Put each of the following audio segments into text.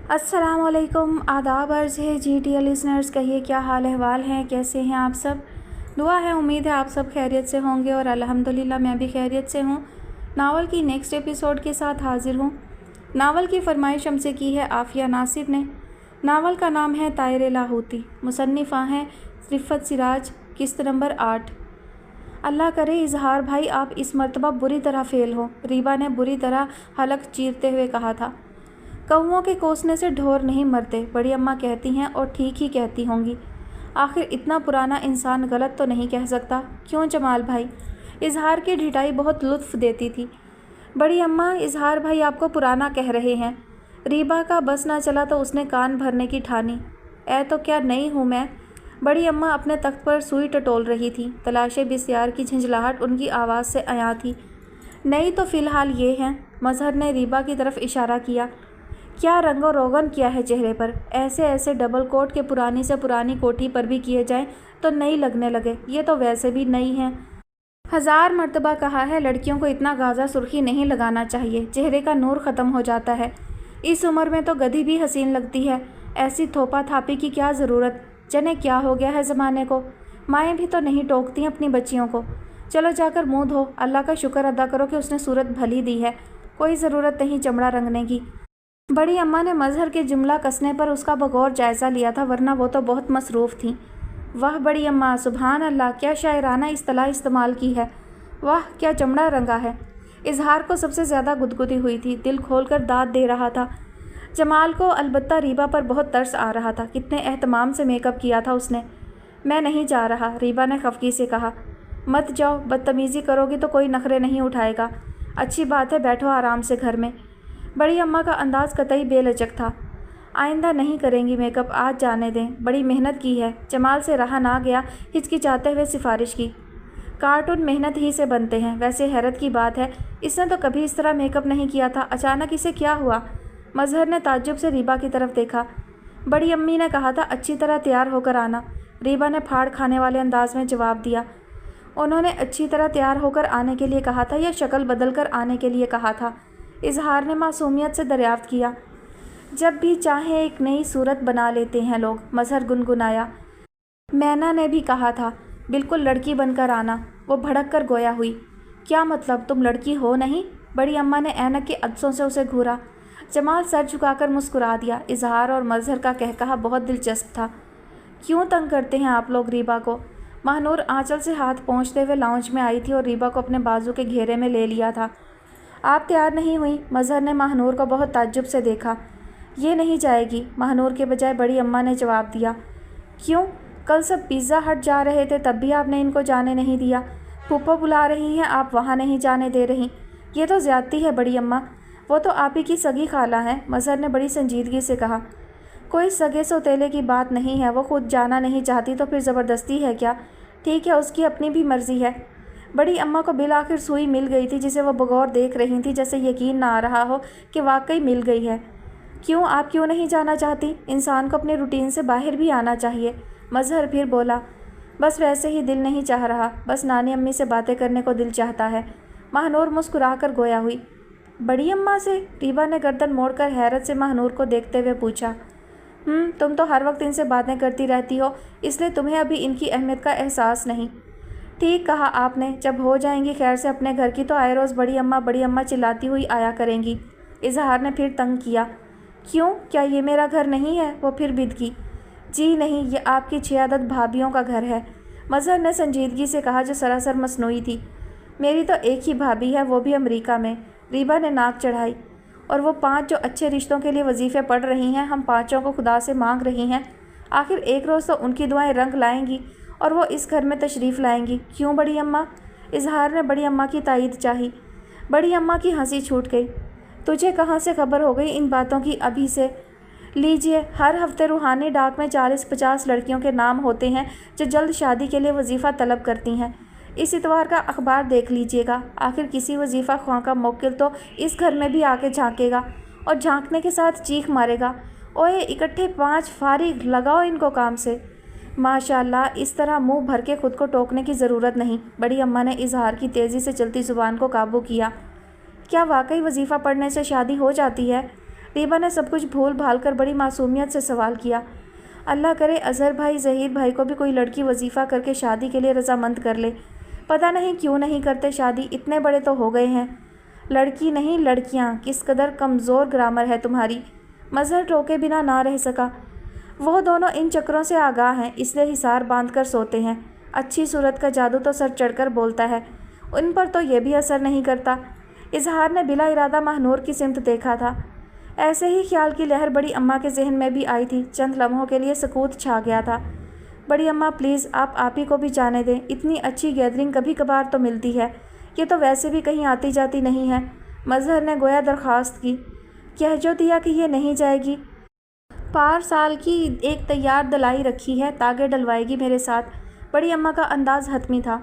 अस्सलाम वालेकुम, आदाब अर्ज़ है GTL लिसनर्स। कहिए क्या हाल अहवाल हैं, कैसे हैं आप सब। दुआ है, उम्मीद है आप सब खैरियत से होंगे और अल्हम्दुलिल्लाह मैं भी खैरियत से हूँ। नावल की नेक्स्ट एपिसोड के साथ हाज़िर हूँ। नावल की फरमाइश हमसे की है आफ़िया नासिर ने। नावल का नाम है तायर लाहौती। मुसन्निफ़ा हैं रिफ़त सिराज। किस्त नंबर 8। अल्लाह करे इजहार भाई आप इस मरतबा बुरी तरह फ़ेल हो, रीबा ने बुरी तरह हलक चीरते हुए कहा था। कौओं के कोसने से ढोर नहीं मरते, बड़ी अम्मा कहती हैं और ठीक ही कहती होंगी। आखिर इतना पुराना इंसान गलत तो नहीं कह सकता, क्यों जमाल भाई। इजहार की ढिठाई बहुत लुत्फ़ देती थी। बड़ी अम्मा, इजहार भाई आपको पुराना कह रहे हैं। रीबा का बस ना चला तो उसने कान भरने की ठानी। तो क्या नई हूँ मैं। बड़ी अम्मा अपने तख्त पर सुई टटोल रही थी। तलाशे बिस्यार की झंझलाहट उनकी आवाज़ से आया थी। नई तो फ़िलहाल ये हैं। मजहर ने रीबा की तरफ इशारा किया। क्या रंगो रोगन किया है चेहरे पर। ऐसे ऐसे डबल कोट के पुरानी से पुरानी कोठी पर भी किए जाएं तो नई लगने लगे। ये तो वैसे भी नई हैं। 1000 मरतबा कहा है, लड़कियों को इतना गाज़ा सुर्खी नहीं लगाना चाहिए, चेहरे का नूर ख़त्म हो जाता है। इस उम्र में तो गधी भी हसीन लगती है। ऐसी थोपा थापी की क्या ज़रूरत। जने क्या हो गया है ज़माने को। माएँ भी तो नहीं टोकती अपनी बच्चियों को। चलो जाकर मुँह धो, अल्लाह का शुक्र अदा करो कि उसने सूरत भली दी है। कोई ज़रूरत नहीं चमड़ा रंगने की। बड़ी अम्मा ने मजहर के जुमला कसने पर उसका बगौर जायज़ा लिया था, वरना वो तो बहुत मसरूफ़ थीं। वाह बड़ी अम्मा, सुभान अल्लाह, क्या शायराना इस्तिलाह इस्तेमाल की है। वाह क्या चमड़ा रंगा है। इजहार को सबसे ज़्यादा गुदगुदी हुई थी, दिल खोलकर दाद दे रहा था। जमाल को अलबत्ता रीबा पर बहुत तरस आ रहा था। कितने एहतमाम से मेकअप किया था उसने। मैं नहीं जा रहा, रीबा ने खफगी से कहा। मत जाओ, बदतमीज़ी करोगी तो कोई नखरे नहीं उठाएगा। अच्छी बात है, बैठो आराम से घर में। बड़ी अम्मा का अंदाज़ कतई बेलचक था। आइंदा नहीं करेंगी मेकअप, आज जाने दें, बड़ी मेहनत की है। जमाल से रहा ना गया, हिचकिचाते हुए सिफारिश की। कार्टून मेहनत ही से बनते हैं। वैसे हैरत की बात है, इसने तो कभी इस तरह मेकअप नहीं किया था, अचानक इसे क्या हुआ। मजहर ने ताज्जुब से रीबा की तरफ देखा। बड़ी अम्मी ने कहा था अच्छी तरह तैयार होकर आना। रीबा ने फाड़ खाने वाले अंदाज में जवाब दिया। उन्होंने अच्छी तरह तैयार होकर आने के लिए कहा था या शक्ल बदल कर आने के लिए कहा था। इजहार ने मासूमियत से दरियाफ्त किया। जब भी चाहें एक नई सूरत बना लेते हैं लोग, मजहर गुनगुनाया। मैना ने भी कहा था बिल्कुल लड़की बनकर आना। वो भड़क कर गोया हुई। क्या मतलब, तुम लड़की हो नहीं। बड़ी अम्मा ने ऐनक के अदसों से उसे घूरा। जमाल सर झुकाकर मुस्कुरा दिया। इजहार और मजहर का कहकहा बहुत दिलचस्प था। क्यों तंग करते हैं आप लोग रीबा को। महानूर आंचल से हाथ पहुँचते हुए लाउंज में आई थी और रीबा को अपने बाजू के घेरे में ले लिया था। आप तैयार नहीं हुई। मजहर ने महानूर को बहुत ताज्जुब से देखा। ये नहीं जाएगी, महानूर के बजाय बड़ी अम्मा ने जवाब दिया। क्यों, कल सब पिज़्ज़ा हट जा रहे थे तब भी आपने इनको जाने नहीं दिया। फूफो बुला रही हैं, आप वहाँ नहीं जाने दे रही। ये तो ज़्यादती है बड़ी अम्मा। वो तो आप ही की सगी खाला हैं, मजहर ने बड़ी संजीदगी से कहा। कोई सगे सौतेले की बात नहीं है, वो खुद जाना नहीं चाहती तो फिर ज़बरदस्ती है क्या। ठीक है, उसकी अपनी भी मर्ज़ी है। बड़ी अम्मा को बिल आखिर सुई मिल गई थी, जिसे वह बगौर देख रही थी, जैसे यकीन ना आ रहा हो कि वाकई मिल गई है। क्यों, आप क्यों नहीं जाना चाहती। इंसान को अपने रूटीन से बाहर भी आना चाहिए। मजहर फिर बोला। बस वैसे ही दिल नहीं चाह रहा, बस नानी अम्मी से बातें करने को दिल चाहता है। महानूर मुस्कुरा कर गोया हुई। बड़ी अम्मा से। रीबा ने गर्दन मोड़कर हैरत से महानूर को देखते हुए पूछा। तुम तो हर वक्त इनसे बातें करती रहती हो, इसलिए तुम्हें अभी इनकी अहमियत का एहसास नहीं। ठीक कहा आपने, जब हो जाएंगी खैर से अपने घर की तो आए रोज़ बड़ी अम्मा चिल्लाती हुई आया करेंगी। इजहार ने फिर तंग किया। क्यों, क्या ये मेरा घर नहीं है। वो फिर बिदकी। जी नहीं, ये आपकी 6 आदत भाभियों का घर है, मजहर ने संजीदगी से कहा, जो सरासर मसनूई थी। मेरी तो एक ही भाभी है, वो भी अमेरिका में। रीबा ने नाक चढ़ाई। और वो 5 जो अच्छे रिश्तों के लिए वजीफ़े पढ़ रही हैं, हम 5 को खुदा से मांग रही हैं। आखिर एक रोज़ तो उनकी दुआएं रंग लाएंगी और वो इस घर में तशरीफ़ लाएंगी। क्यों बड़ी अम्मा। इजहार ने बड़ी अम्मा की तायीद चाही। बड़ी अम्मा की हंसी छूट गई। तुझे कहाँ से खबर हो गई इन बातों की अभी से। लीजिए, हर हफ्ते रूहानी डाक में 40-50 लड़कियों के नाम होते हैं जो जल्द शादी के लिए वजीफ़ा तलब करती हैं। इस इतवार का अखबार देख लीजिएगा। आखिर किसी वजीफ़ा ख्वाह का मुवक्किल तो इस घर में भी आके झांकेगा और झांकने के साथ चीख मारेगा। ओए इकट्ठे 5 फारिग, लगाओ इनको काम से। माशाअल्लाह, इस तरह मुंह भर के खुद को टोकने की ज़रूरत नहीं। बड़ी अम्मा ने इजहार की तेज़ी से चलती ज़ुबान को काबू किया। क्या वाकई वजीफ़ा पढ़ने से शादी हो जाती है। रीबा ने सब कुछ भूल भाल कर बड़ी मासूमियत से सवाल किया। अल्लाह करे अजहर भाई ज़हीर भाई को भी कोई लड़की वजीफ़ा करके शादी के लिए रजामंद कर ले। पता नहीं क्यों नहीं करते शादी, इतने बड़े तो हो गए हैं। लड़की नहीं लड़कियां, किस कदर कमज़ोर ग्रामर है तुम्हारी। मजहर टोके बिना ना रह सका। वो दोनों इन चक्रों से आगाह हैं, इसलिए हिसार बांध कर सोते हैं। अच्छी सूरत का जादू तो सर चढ़कर बोलता है, उन पर तो ये भी असर नहीं करता। इजहार ने बिला इरादा महानूर की सिमत देखा था। ऐसे ही ख्याल की लहर बड़ी अम्मा के जहन में भी आई थी। चंद लम्हों के लिए सकूत छा गया था। बड़ी अम्मा प्लीज़ आप ही को भी जाने दें, इतनी अच्छी गैदरिंग कभी कभार तो मिलती है, ये तो वैसे भी कहीं आती जाती नहीं है। मजहर ने गोया दरख्वास्त की। कह जो दिया कि ये नहीं जाएगी। पार साल की एक तैयार दलाई रखी है, तागे डलवाएगी मेरे साथ। बड़ी अम्मा का अंदाज़ हतमी था।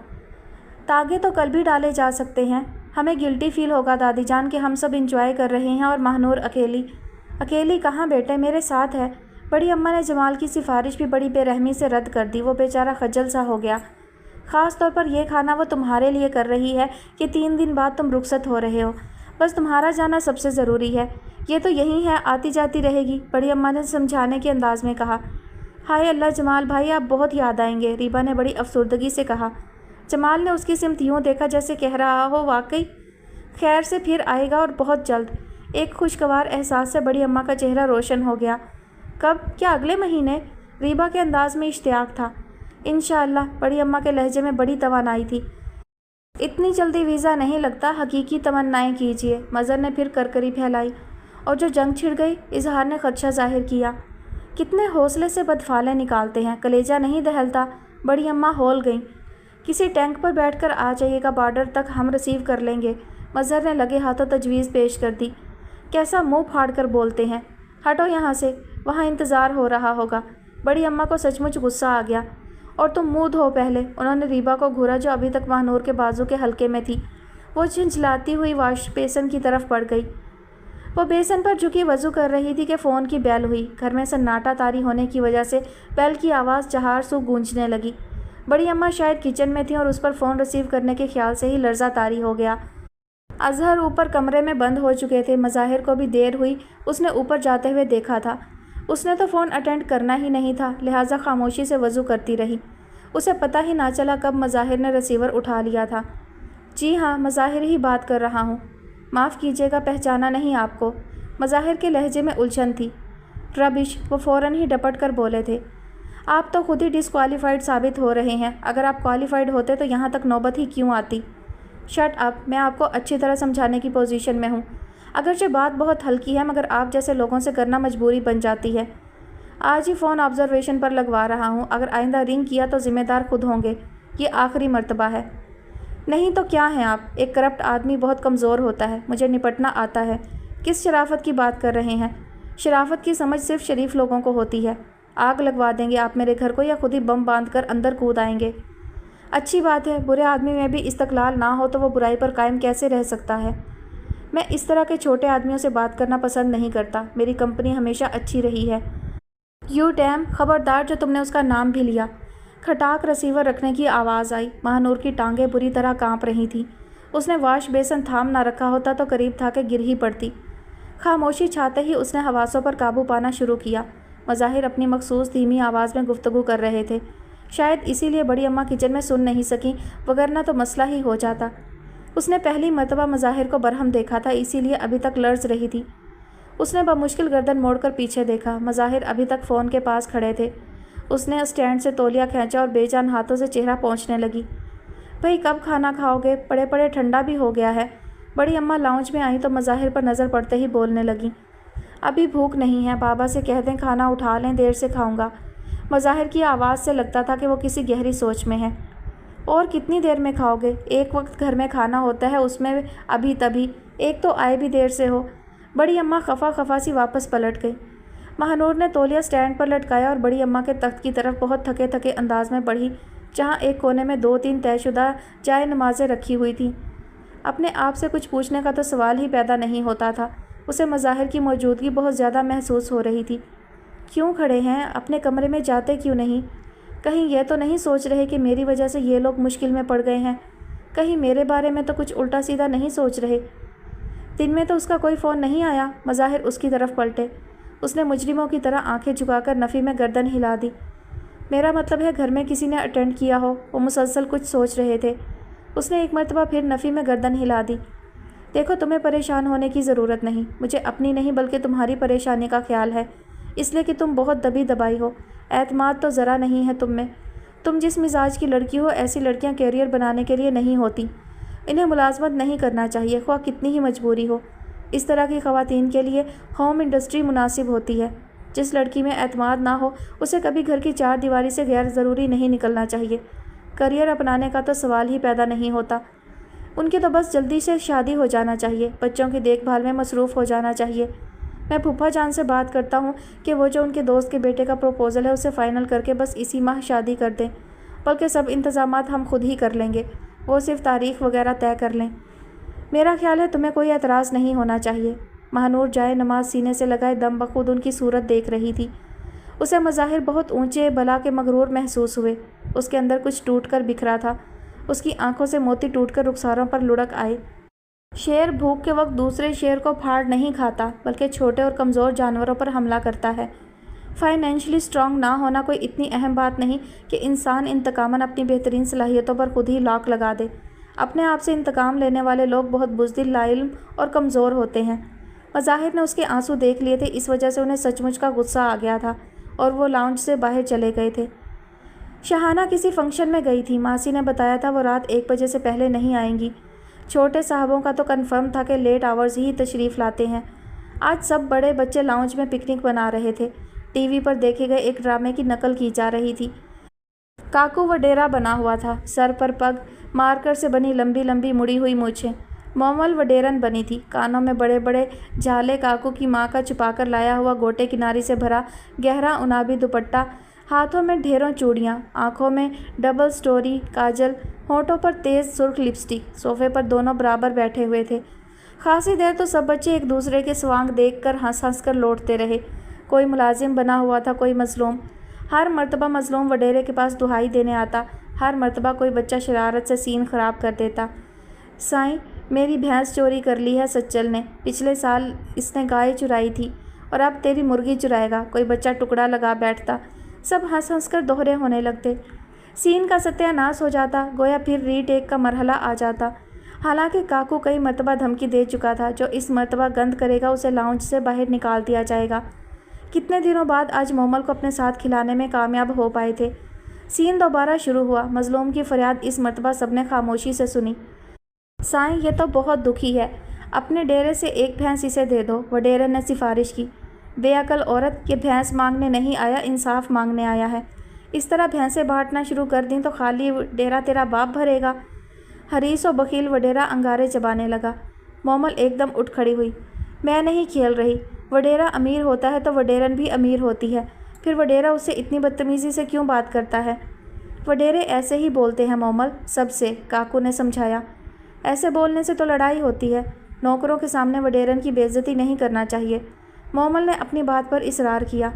तागे तो कल भी डाले जा सकते हैं, हमें गिल्टी फील होगा दादी जान के हम सब इंजॉय कर रहे हैं और महानूर अकेली कहाँ बेटे, मेरे साथ है। बड़ी अम्मा ने जमाल की सिफारिश भी बड़ी बेरहमी से रद्द कर दी। वो बेचारा खज्जल सा हो गया। ख़ास तौर पर यह खाना वो तुम्हारे लिए कर रही है कि 3 दिन बाद तुम रुखसत हो रहे हो। बस तुम्हारा जाना सबसे ज़रूरी है। ये तो यही है, आती जाती रहेगी। बड़ी अम्मा ने समझाने के अंदाज में कहा। हाय अल्लाह जमाल भाई आप बहुत याद आएंगे, रीबा ने बड़ी अफसुर्दगी से कहा। जमाल ने उसकी सिमत यूँ देखा जैसे कह रहा हो वाकई खैर से फिर आएगा और बहुत जल्द। एक खुशगवार एहसास से बड़ी अम्मा का चेहरा रोशन हो गया। कब? क्या अगले महीने? रीबा के अंदाज में इश्तियाक था। इंशाअल्लाह। बड़ी अम्मा के लहजे में बड़ी तवानाई थी। इतनी जल्दी वीज़ा नहीं लगता, हकीकी तमन्नाएं कीजिए। मज़हर ने फिर करकरी फैलाई। और जो जंग छिड़ गई? इजहार ने खदशा जाहिर किया। कितने हौसले से बदफाले निकालते हैं, कलेजा नहीं दहलता। बड़ी अम्मा होल गईं। किसी टैंक पर बैठकर आ जाइएगा, बॉर्डर तक हम रिसीव कर लेंगे। मज़हर ने लगे हाथों तजवीज़ पेश कर दी। कैसा मुंह फाड़ कर बोलते हैं, हटो यहाँ से, वहाँ इंतज़ार हो रहा होगा। बड़ी अम्मा को सचमुच गुस्सा आ गया। और तुम मुँह धो पहले। उन्होंने रीबा को घूरा जो अभी तक महानूर के बाजू के हल्के में थी। वो झंझलाती हुई वाश बेसन की तरफ बढ़ गई। वो बेसन पर झुकी वज़ू कर रही थी कि फ़ोन की बेल हुई। घर में सन्नाटा तारी होने की वजह से बेल की आवाज़ जहार सू गूंजने लगी। बड़ी अम्मा शायद किचन में थी और उस पर फ़ोन रिसीव करने के ख्याल से ही लर्ज़ा तारी हो गया। अजहर ऊपर कमरे में बंद हो चुके थे। मज़ाहिर को भी देर हुई, उसने ऊपर जाते हुए देखा था। उसने तो फ़ोन अटेंड करना ही नहीं था, लिहाजा खामोशी से वज़ू करती रही। उसे पता ही ना चला कब मज़ाहिर ने रिसीवर उठा लिया था। जी हाँ, मज़ाहिर ही बात कर रहा हूँ। माफ़ कीजिएगा, पहचाना नहीं आपको। मज़ाहिर के लहजे में उलझन थी। रबिश, वो फ़ौरन ही डपट कर बोले थे। आप तो खुद ही डिसक्वालीफाइड साबित हो रहे हैं। अगर आप क्वालिफाइड होते तो यहाँ तक नौबत ही क्यों आती। शट अप, मैं आपको अच्छी तरह समझाने की पोजीशन में हूँ। अगरचे बात बहुत हल्की है, मगर आप जैसे लोगों से करना मजबूरी बन जाती है। आज ही फ़ोन ऑब्जर्वेशन पर लगवा रहा हूँ। अगर आइंदा रिंग किया तो ज़िम्मेदार खुद होंगे। ये आखिरी मर्तबा है। नहीं तो क्या हैं आप? एक करप्ट आदमी बहुत कमज़ोर होता है, मुझे निपटना आता है। किस शराफत की बात कर रहे हैं? शराफत की समझ सिर्फ शरीफ लोगों को होती है। आग लगवा देंगे आप मेरे घर को, या खुद ही बम बांध कर अंदर कूद आएंगे? अच्छी बात है, बुरे आदमी में भी इस्तक़लाल ना हो तो वो बुराई पर कायम कैसे रह सकता है। मैं इस तरह के छोटे आदमियों से बात करना पसंद नहीं करता। मेरी कंपनी हमेशा अच्छी रही है। यू डैम, खबरदार जो तुमने उसका नाम भी लिया। खटाक रिसीवर रखने की आवाज़ आई। महानूर की टांगें बुरी तरह कांप रही थीं। उसने वाश बेसन थाम ना रखा होता तो करीब था कि गिर ही पड़ती। खामोशी छाते ही उसने हवासों पर काबू पाना शुरू किया। मज़ाहिर अपनी मखसूस धीमी आवाज़ में गुफ्तगू कर रहे थे। शायद इसीलिए बड़ी अम्मा किचन में सुन नहीं सकीं, वगरना तो मसला ही हो जाता। उसने पहली मर्तबा मज़ाहिर को बरहम देखा था, इसीलिए अभी तक लर्ज़ रही थी। उसने बमुश्किल गर्दन मोड़कर पीछे देखा। मज़ाहिर अभी तक फ़ोन के पास खड़े थे। उसने स्टैंड से तौलिया खींचा और बेजान हाथों से चेहरा पोंछने लगी। भाई कब खाना खाओगे? पड़े पड़े ठंडा भी हो गया है। बड़ी अम्मा लाउंज में आई तो मज़ाहिर पर नज़र पड़ते ही बोलने लगी। अभी भूख नहीं है, बाबा से कह दें खाना उठा लें, देर से खाऊंगा। मज़ाहिर की आवाज़ से लगता था कि वो किसी गहरी सोच में है। और कितनी देर में खाओगे? एक वक्त घर में खाना होता है, उसमें अभी तभी। एक तो आए भी देर से हो। बड़ी अम्मा खफा सी वापस पलट गई। महानूर ने तौलिया स्टैंड पर लटकाया और बड़ी अम्मा के तख्त की तरफ बहुत थके थके अंदाज में बढ़ी, जहाँ एक कोने में 2-3 तयशुदा चाय नमाज़ें रखी हुई थीं। अपने आप से कुछ पूछने का तो सवाल ही पैदा नहीं होता था। उसे मज़ाहिर की मौजूदगी बहुत ज़्यादा महसूस हो रही थी। क्यों खड़े हैं? अपने कमरे में जाते क्यों नहीं? कहीं यह तो नहीं सोच रहे कि मेरी वजह से ये लोग मुश्किल में पड़ गए हैं? कहीं मेरे बारे में तो कुछ उल्टा सीधा नहीं सोच रहे? दिन میں تو اس کا کوئی فون نہیں آیا؟ مظاہر اس کی طرف پلٹے۔ اس نے مجرموں کی طرح آنکھیں جھکا کر نفی میں گردن ہلا دی۔ میرا مطلب ہے گھر میں کسی نے اٹینڈ کیا ہو۔ وہ مسلسل کچھ سوچ رہے تھے۔ اس نے ایک مرتبہ پھر نفی میں گردن ہلا دی۔ دیکھو تمہیں پریشان ہونے کی ضرورت نہیں، مجھے اپنی نہیں بلکہ تمہاری پریشانی کا خیال ہے، اس لیے کہ تم بہت دبی دبائی ہو، اعتماد تو ذرا نہیں ہے تم میں۔ تم جس مزاج کی لڑکی ہو ایسی لڑکیاں کیریئر بنانے کے لیے نہیں ہوتی، انہیں ملازمت نہیں کرنا چاہیے خواہ کتنی ہی مجبوری ہو۔ اس طرح کی خواتین کے لیے ہوم انڈسٹری مناسب ہوتی ہے۔ جس لڑکی میں اعتماد نہ ہو اسے کبھی گھر کی چار دیواری سے غیر ضروری نہیں نکلنا چاہیے۔ کیریئر اپنانے کا تو سوال ہی پیدا نہیں ہوتا۔ ان کی تو بس جلدی سے شادی ہو جانا چاہیے، بچوں کی دیکھ بھال میں مصروف ہو جانا چاہیے۔ میں پھپھا جان سے بات کرتا ہوں کہ وہ جو ان کے دوست کے بیٹے کا پروپوزل ہے اسے فائنل کر کے بس اسی ماہ شادی کر دیں، بلکہ سب انتظامات ہم خود ہی کر لیں گے، وہ صرف تاریخ وغیرہ طے کر لیں۔ میرا خیال ہے تمہیں کوئی اعتراض نہیں ہونا چاہیے۔ مہنور جائے نماز سینے سے لگائے دم بخود ان کی صورت دیکھ رہی تھی۔ اسے مظاہر بہت اونچے بلا کے مغرور محسوس ہوئے۔ اس کے اندر کچھ ٹوٹ کر بکھرا تھا۔ اس کی آنکھوں سے موتی ٹوٹ کر رخساروں پر لڑک آئے۔ شیر بھوک کے وقت دوسرے شیر کو پھاڑ نہیں کھاتا بلکہ چھوٹے اور کمزور جانوروں پر حملہ کرتا ہے۔ فائنینشلی اسٹرانگ نہ ہونا کوئی اتنی اہم بات نہیں کہ انسان انتقاماً اپنی بہترین صلاحیتوں پر خود ہی لاک لگا دے۔ اپنے آپ سے انتقام لینے والے لوگ بہت بزدل، لاعلم اور کمزور ہوتے ہیں۔ مظاہر نے اس کے آنسو دیکھ لیے تھے، اس وجہ سے انہیں سچ مچ کا غصہ آ گیا تھا اور وہ لاؤنج سے باہر چلے گئے تھے۔ شہانہ کسی فنکشن میں گئی تھی، ماسی نے بتایا تھا وہ رات 1 بجے سے پہلے نہیں آئیں گی۔ چھوٹے صاحبوں کا تو کنفرم تھا کہ لیٹ آورز ہی تشریف لاتے ہیں۔ آج سب بڑے بچے لاؤنج میں پکنک بنا رہے تھے۔ ٹی وی پر دیکھے گئے ایک ڈرامے کی نقل کی جا رہی تھی۔ کاکو وڈیرا بنا ہوا تھا، سر پر پگ مارکر سے بنی لمبی لمبی مڑی ہوئی مونچھیں۔ مومل وڈیرن بنی تھی، کانوں میں بڑے بڑے جھالے، کاکو کی ماں کا چھپا کر لایا ہوا گوٹے کناری سے بھرا گہرا انابی دوپٹہ، ہاتھوں میں ڈھیروں چوڑیاں، آنکھوں میں ڈبل سٹوری کاجل، ہونٹوں پر تیز سرخ لپسٹک۔ صوفے پر دونوں برابر بیٹھے ہوئے تھے۔ خاصی دیر تو سب بچے ایک دوسرے کے سوانگ دیکھ کر ہنس ہنس کر لوٹتے رہے۔ کوئی ملازم بنا ہوا تھا، کوئی مظلوم۔ ہر مرتبہ مظلوم وڈیرے کے پاس دہائی دینے آتا، ہر مرتبہ کوئی بچہ شرارت سے سین خراب کر دیتا۔ سائیں، میری بھینس چوری کر لی ہے سچل نے، پچھلے سال اس نے گائے چرائی تھی اور اب تیری مرغی چرائے گا، کوئی بچہ ٹکڑا لگا بیٹھتا۔ سب ہنس ہنس کر دوہرے ہونے لگتے۔ سین کا ستیہ ناس ہو جاتا، گویا پھر ری ٹیک کا مرحلہ آ جاتا۔ حالانکہ کاکو کئی مرتبہ دھمکی دے چکا تھا، جو اس مرتبہ گند کرے گا اسے لاؤنج سے باہر نکال دیا جائے گا۔ کتنے دنوں بعد آج مومل کو اپنے ساتھ کھلانے میں کامیاب ہو پائے تھے۔ سین دوبارہ شروع ہوا۔ مظلوم کی فریاد اس مرتبہ سب نے خاموشی سے سنی۔ سائیں، یہ تو بہت دکھی ہے، اپنے ڈیرے سے ایک بھینس اسے دے دو، وڈیرن نے سفارش کی۔ بے عقل عورت، یہ بھینس مانگنے نہیں آیا، انصاف مانگنے آیا ہے۔ اس طرح بھینسیں بانٹنا شروع کر دیں تو خالی ڈیرا تیرا باپ بھرے گا۔ حریص و بخیل وڈیرا انگارے چبانے لگا۔ مومل ایک دم اٹھ کھڑی ہوئی۔ میں نہیں کھیل رہی، وڈیرا امیر ہوتا ہے تو وڈیرن بھی امیر ہوتی ہے، پھر وڈیرا اس سے اتنی بدتمیزی سے کیوں بات کرتا ہے؟ وڈیرے ایسے ہی بولتے ہیں مومل، سب سے، کاکو نے سمجھایا۔ ایسے بولنے سے تو لڑائی ہوتی ہے، نوکروں کے سامنے وڈیرن کی بے عزتی نہیں کرنا چاہیے۔ مومل نے اپنی بات پر اصرار کیا۔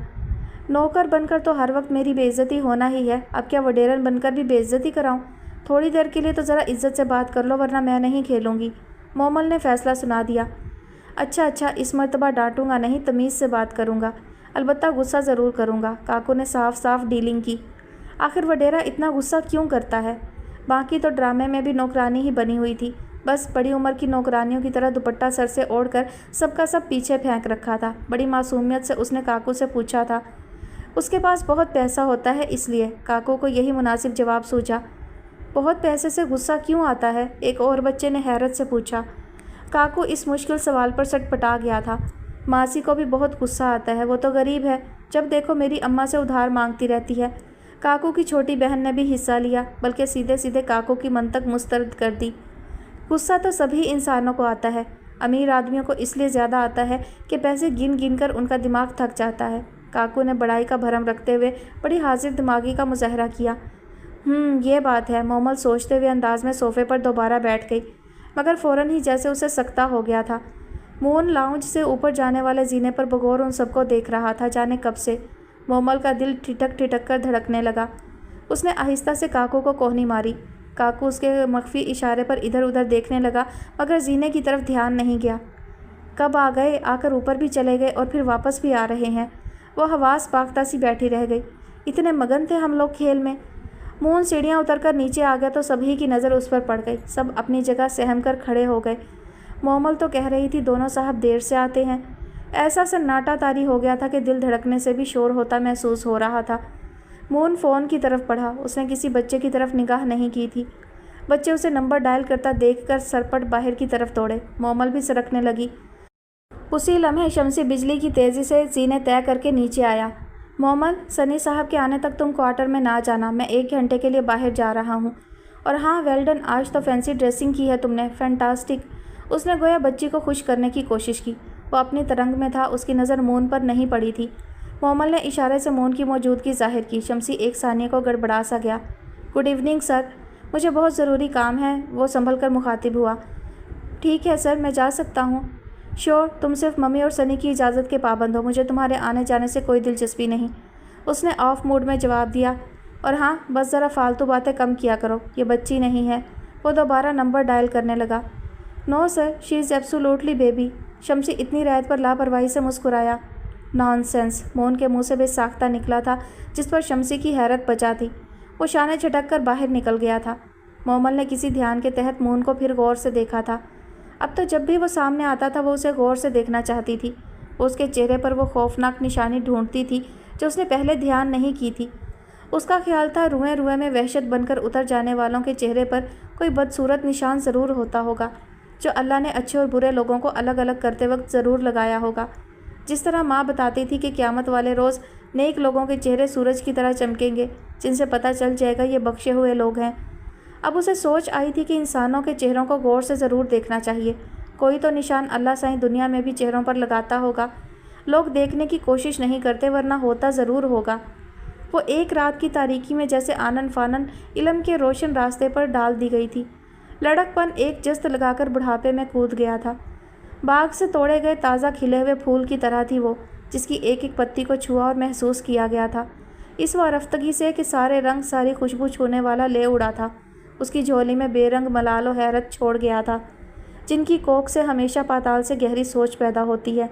نوکر بن کر تو ہر وقت میری بے عزتی ہونا ہی ہے، اب کیا وڈیرن بن کر بھی بے عزتی کراؤں؟ تھوڑی دیر کے لیے تو ذرا عزت سے بات کر لو ورنہ میں نہیں کھیلوں گی، مومل نے فیصلہ سنا دیا۔ اچھا، اس مرتبہ ڈانٹوں گا نہیں، تمیز سے بات کروں گا، البتہ غصہ ضرور کروں گا، کاکو نے صاف صاف ڈیلنگ کی۔ آخر وڈیرا اتنا غصہ کیوں کرتا ہے؟ باقی تو ڈرامے میں بھی نوکرانی ہی بنی ہوئی تھی، بس بڑی عمر کی نوکرانیوں کی طرح دوپٹہ سر سے اوڑھ کر سب کا سب پیچھے پھینک رکھا تھا۔ بڑی معصومیت سے اس نے کاکو سے پوچھا تھا، اس کے پاس بہت پیسہ ہوتا ہے اس لیے؟ کاکو کو یہی مناسب جواب سوچا۔ بہت پیسے سے غصہ کیوں آتا ہے؟ ایک اور بچے نے حیرت سے پوچھا۔ کاکو اس مشکل سوال پر سٹ پٹا گیا تھا۔ ماسی کو بھی بہت غصہ آتا ہے، وہ تو غریب ہے، جب دیکھو میری اماں سے ادھار مانگتی رہتی ہے۔ کاکو کی چھوٹی بہن نے بھی حصہ لیا، بلکہ سیدھے سیدھے کاکو کی منطق مسترد کر دی۔ غصہ تو سبھی انسانوں کو آتا ہے، امیر آدمیوں کو اس لیے زیادہ آتا ہے کہ پیسے گن گن کر ان کا دماغ تھک جاتا ہے۔ کاکو نے بڑائی کا بھرم رکھتے ہوئے بڑی حاضر دماغی کا مظاہرہ کیا۔ یہ بات ہے، مومل سوچتے ہوئے انداز میں صوفے پر دوبارہ بیٹھ گئی، مگر فوراً ہی جیسے اسے سکتہ ہو گیا تھا۔ مون لاؤنج سے اوپر جانے والے زینے پر بغور ان سب کو دیکھ رہا تھا، جانے کب سے۔ مومل کا دل ٹھٹک ٹھٹک کر دھڑکنے لگا۔ اس نے آہستہ سے کاکو کو کوہنی ماری۔ کاکو اس کے مخفی اشارے پر ادھر ادھر دیکھنے لگا، مگر زینے کی طرف دھیان نہیں گیا۔ کب آ گئے، آ کر اوپر بھی چلے گئے اور پھر واپس بھی آ رہے ہیں۔ وہ حواس باختہ سی بیٹھی رہ گئی۔ اتنے مگن تھے ہم لوگ کھیل میں۔ مون سیڑھیاں اتر کر نیچے آ گیا تو سبھی کی نظر اس پر پڑ گئی۔ سب اپنی جگہ سہم کر کھڑے ہو گئے۔ مومل تو کہہ رہی تھی دونوں صاحب دیر سے آتے ہیں۔ ایسا سناٹا طاری ہو گیا تھا کہ دل دھڑکنے سے بھی شور ہوتا محسوس ہو رہا تھا۔ مون فون کی طرف پڑھا۔ اس نے کسی بچے کی طرف نگاہ نہیں کی تھی۔ بچے اسے نمبر ڈائل کرتا دیکھ کر سرپٹ باہر کی طرف دوڑے۔ مومل بھی سرکنے لگی۔ اسی لمحے شمسی بجلی کی تیزی سے زینے طے کر کے نیچے آیا۔ مومل، سنی صاحب کے آنے تک تم کوارٹر میں نہ جانا، میں 1 گھنٹے کے لیے باہر جا رہا ہوں۔ اور ہاں ویل ڈن، آج تو فینسی ڈریسنگ کی ہے تم نے، فینٹاسٹک۔ اس نے گویا بچی کو خوش کرنے کی کوشش کی۔ وہ اپنی ترنگ میں تھا، اس کی نظر مون پر نہیں پڑی تھی۔ مومل نے اشارے سے مون کی موجودگی ظاہر کی۔ شمسی 1 ثانیے کو گڑبڑا سا گیا۔ گڈ ایوننگ سر، مجھے بہت ضروری کام ہے، وہ سنبھل کر مخاطب ہوا۔ ٹھیک ہے سر، میں جا سکتا ہوں؟ شور، تم صرف ممی اور سنی کی اجازت کے پابند ہو، مجھے تمہارے آنے جانے سے کوئی دلچسپی نہیں، اس نے آف موڈ میں جواب دیا۔ اور ہاں، بس ذرا فالتو باتیں کم کیا کرو، یہ بچی نہیں ہے۔ وہ دوبارہ نمبر ڈائل کرنے لگا۔ نو سر، شی از ایبسولوٹلی بیبی۔ شمسی اتنی رعایت پر لاپرواہی سے مسکرایا۔ نان سینس، مون کے منہ سے بے ساختہ نکلا تھا، جس پر شمسی کی حیرت بچا تھی۔ وہ شانے جھٹک کر باہر نکل گیا تھا۔ مومل نے کسی دھیان کے تحت مون کو پھر غور سے دیکھا تھا۔ اب تو جب بھی وہ سامنے آتا تھا وہ اسے غور سے دیکھنا چاہتی تھی۔ وہ اس کے چہرے پر وہ خوفناک نشانی ڈھونڈتی تھی جو اس نے پہلے دھیان نہیں کی تھی۔ اس کا خیال تھا روئیں روئیں میں وحشت بن کر اتر جانے والوں کے چہرے پر کوئی بدصورت نشان ضرور ہوتا ہوگا جو اللہ نے اچھے اور برے لوگوں کو الگ الگ کرتے وقت ضرور لگایا ہوگا۔ جس طرح ماں بتاتی تھی کہ قیامت والے روز نیک لوگوں کے چہرے سورج کی طرح چمکیں گے، جن سے پتہ چل جائے گا یہ بخشے ہوئے لوگ ہیں۔ اب اسے سوچ آئی تھی کہ انسانوں کے چہروں کو غور سے ضرور دیکھنا چاہیے۔ کوئی تو نشان اللہ سائیں دنیا میں بھی چہروں پر لگاتا ہوگا۔ لوگ دیکھنے کی کوشش نہیں کرتے ورنہ ہوتا ضرور ہوگا۔ وہ ایک رات کی تاریکی میں جیسے آنن فانن علم کے روشن راستے پر ڈال دی گئی تھی۔ لڑک پن ایک جست لگا کر بڑھاپے میں کود گیا تھا۔ باغ سے توڑے گئے تازہ کھلے ہوئے پھول کی طرح تھی وہ، جس کی ایک ایک پتی کو چھوا اور محسوس کیا گیا تھا اس وارفتگی سے کہ سارے رنگ ساری خوشبو چھونے والا لے اڑا تھا۔ اس کی جھولی میں بے رنگ ملال و حیرت چھوڑ گیا تھا، جن کی کوکھ سے ہمیشہ پاتال سے گہری سوچ پیدا ہوتی ہے۔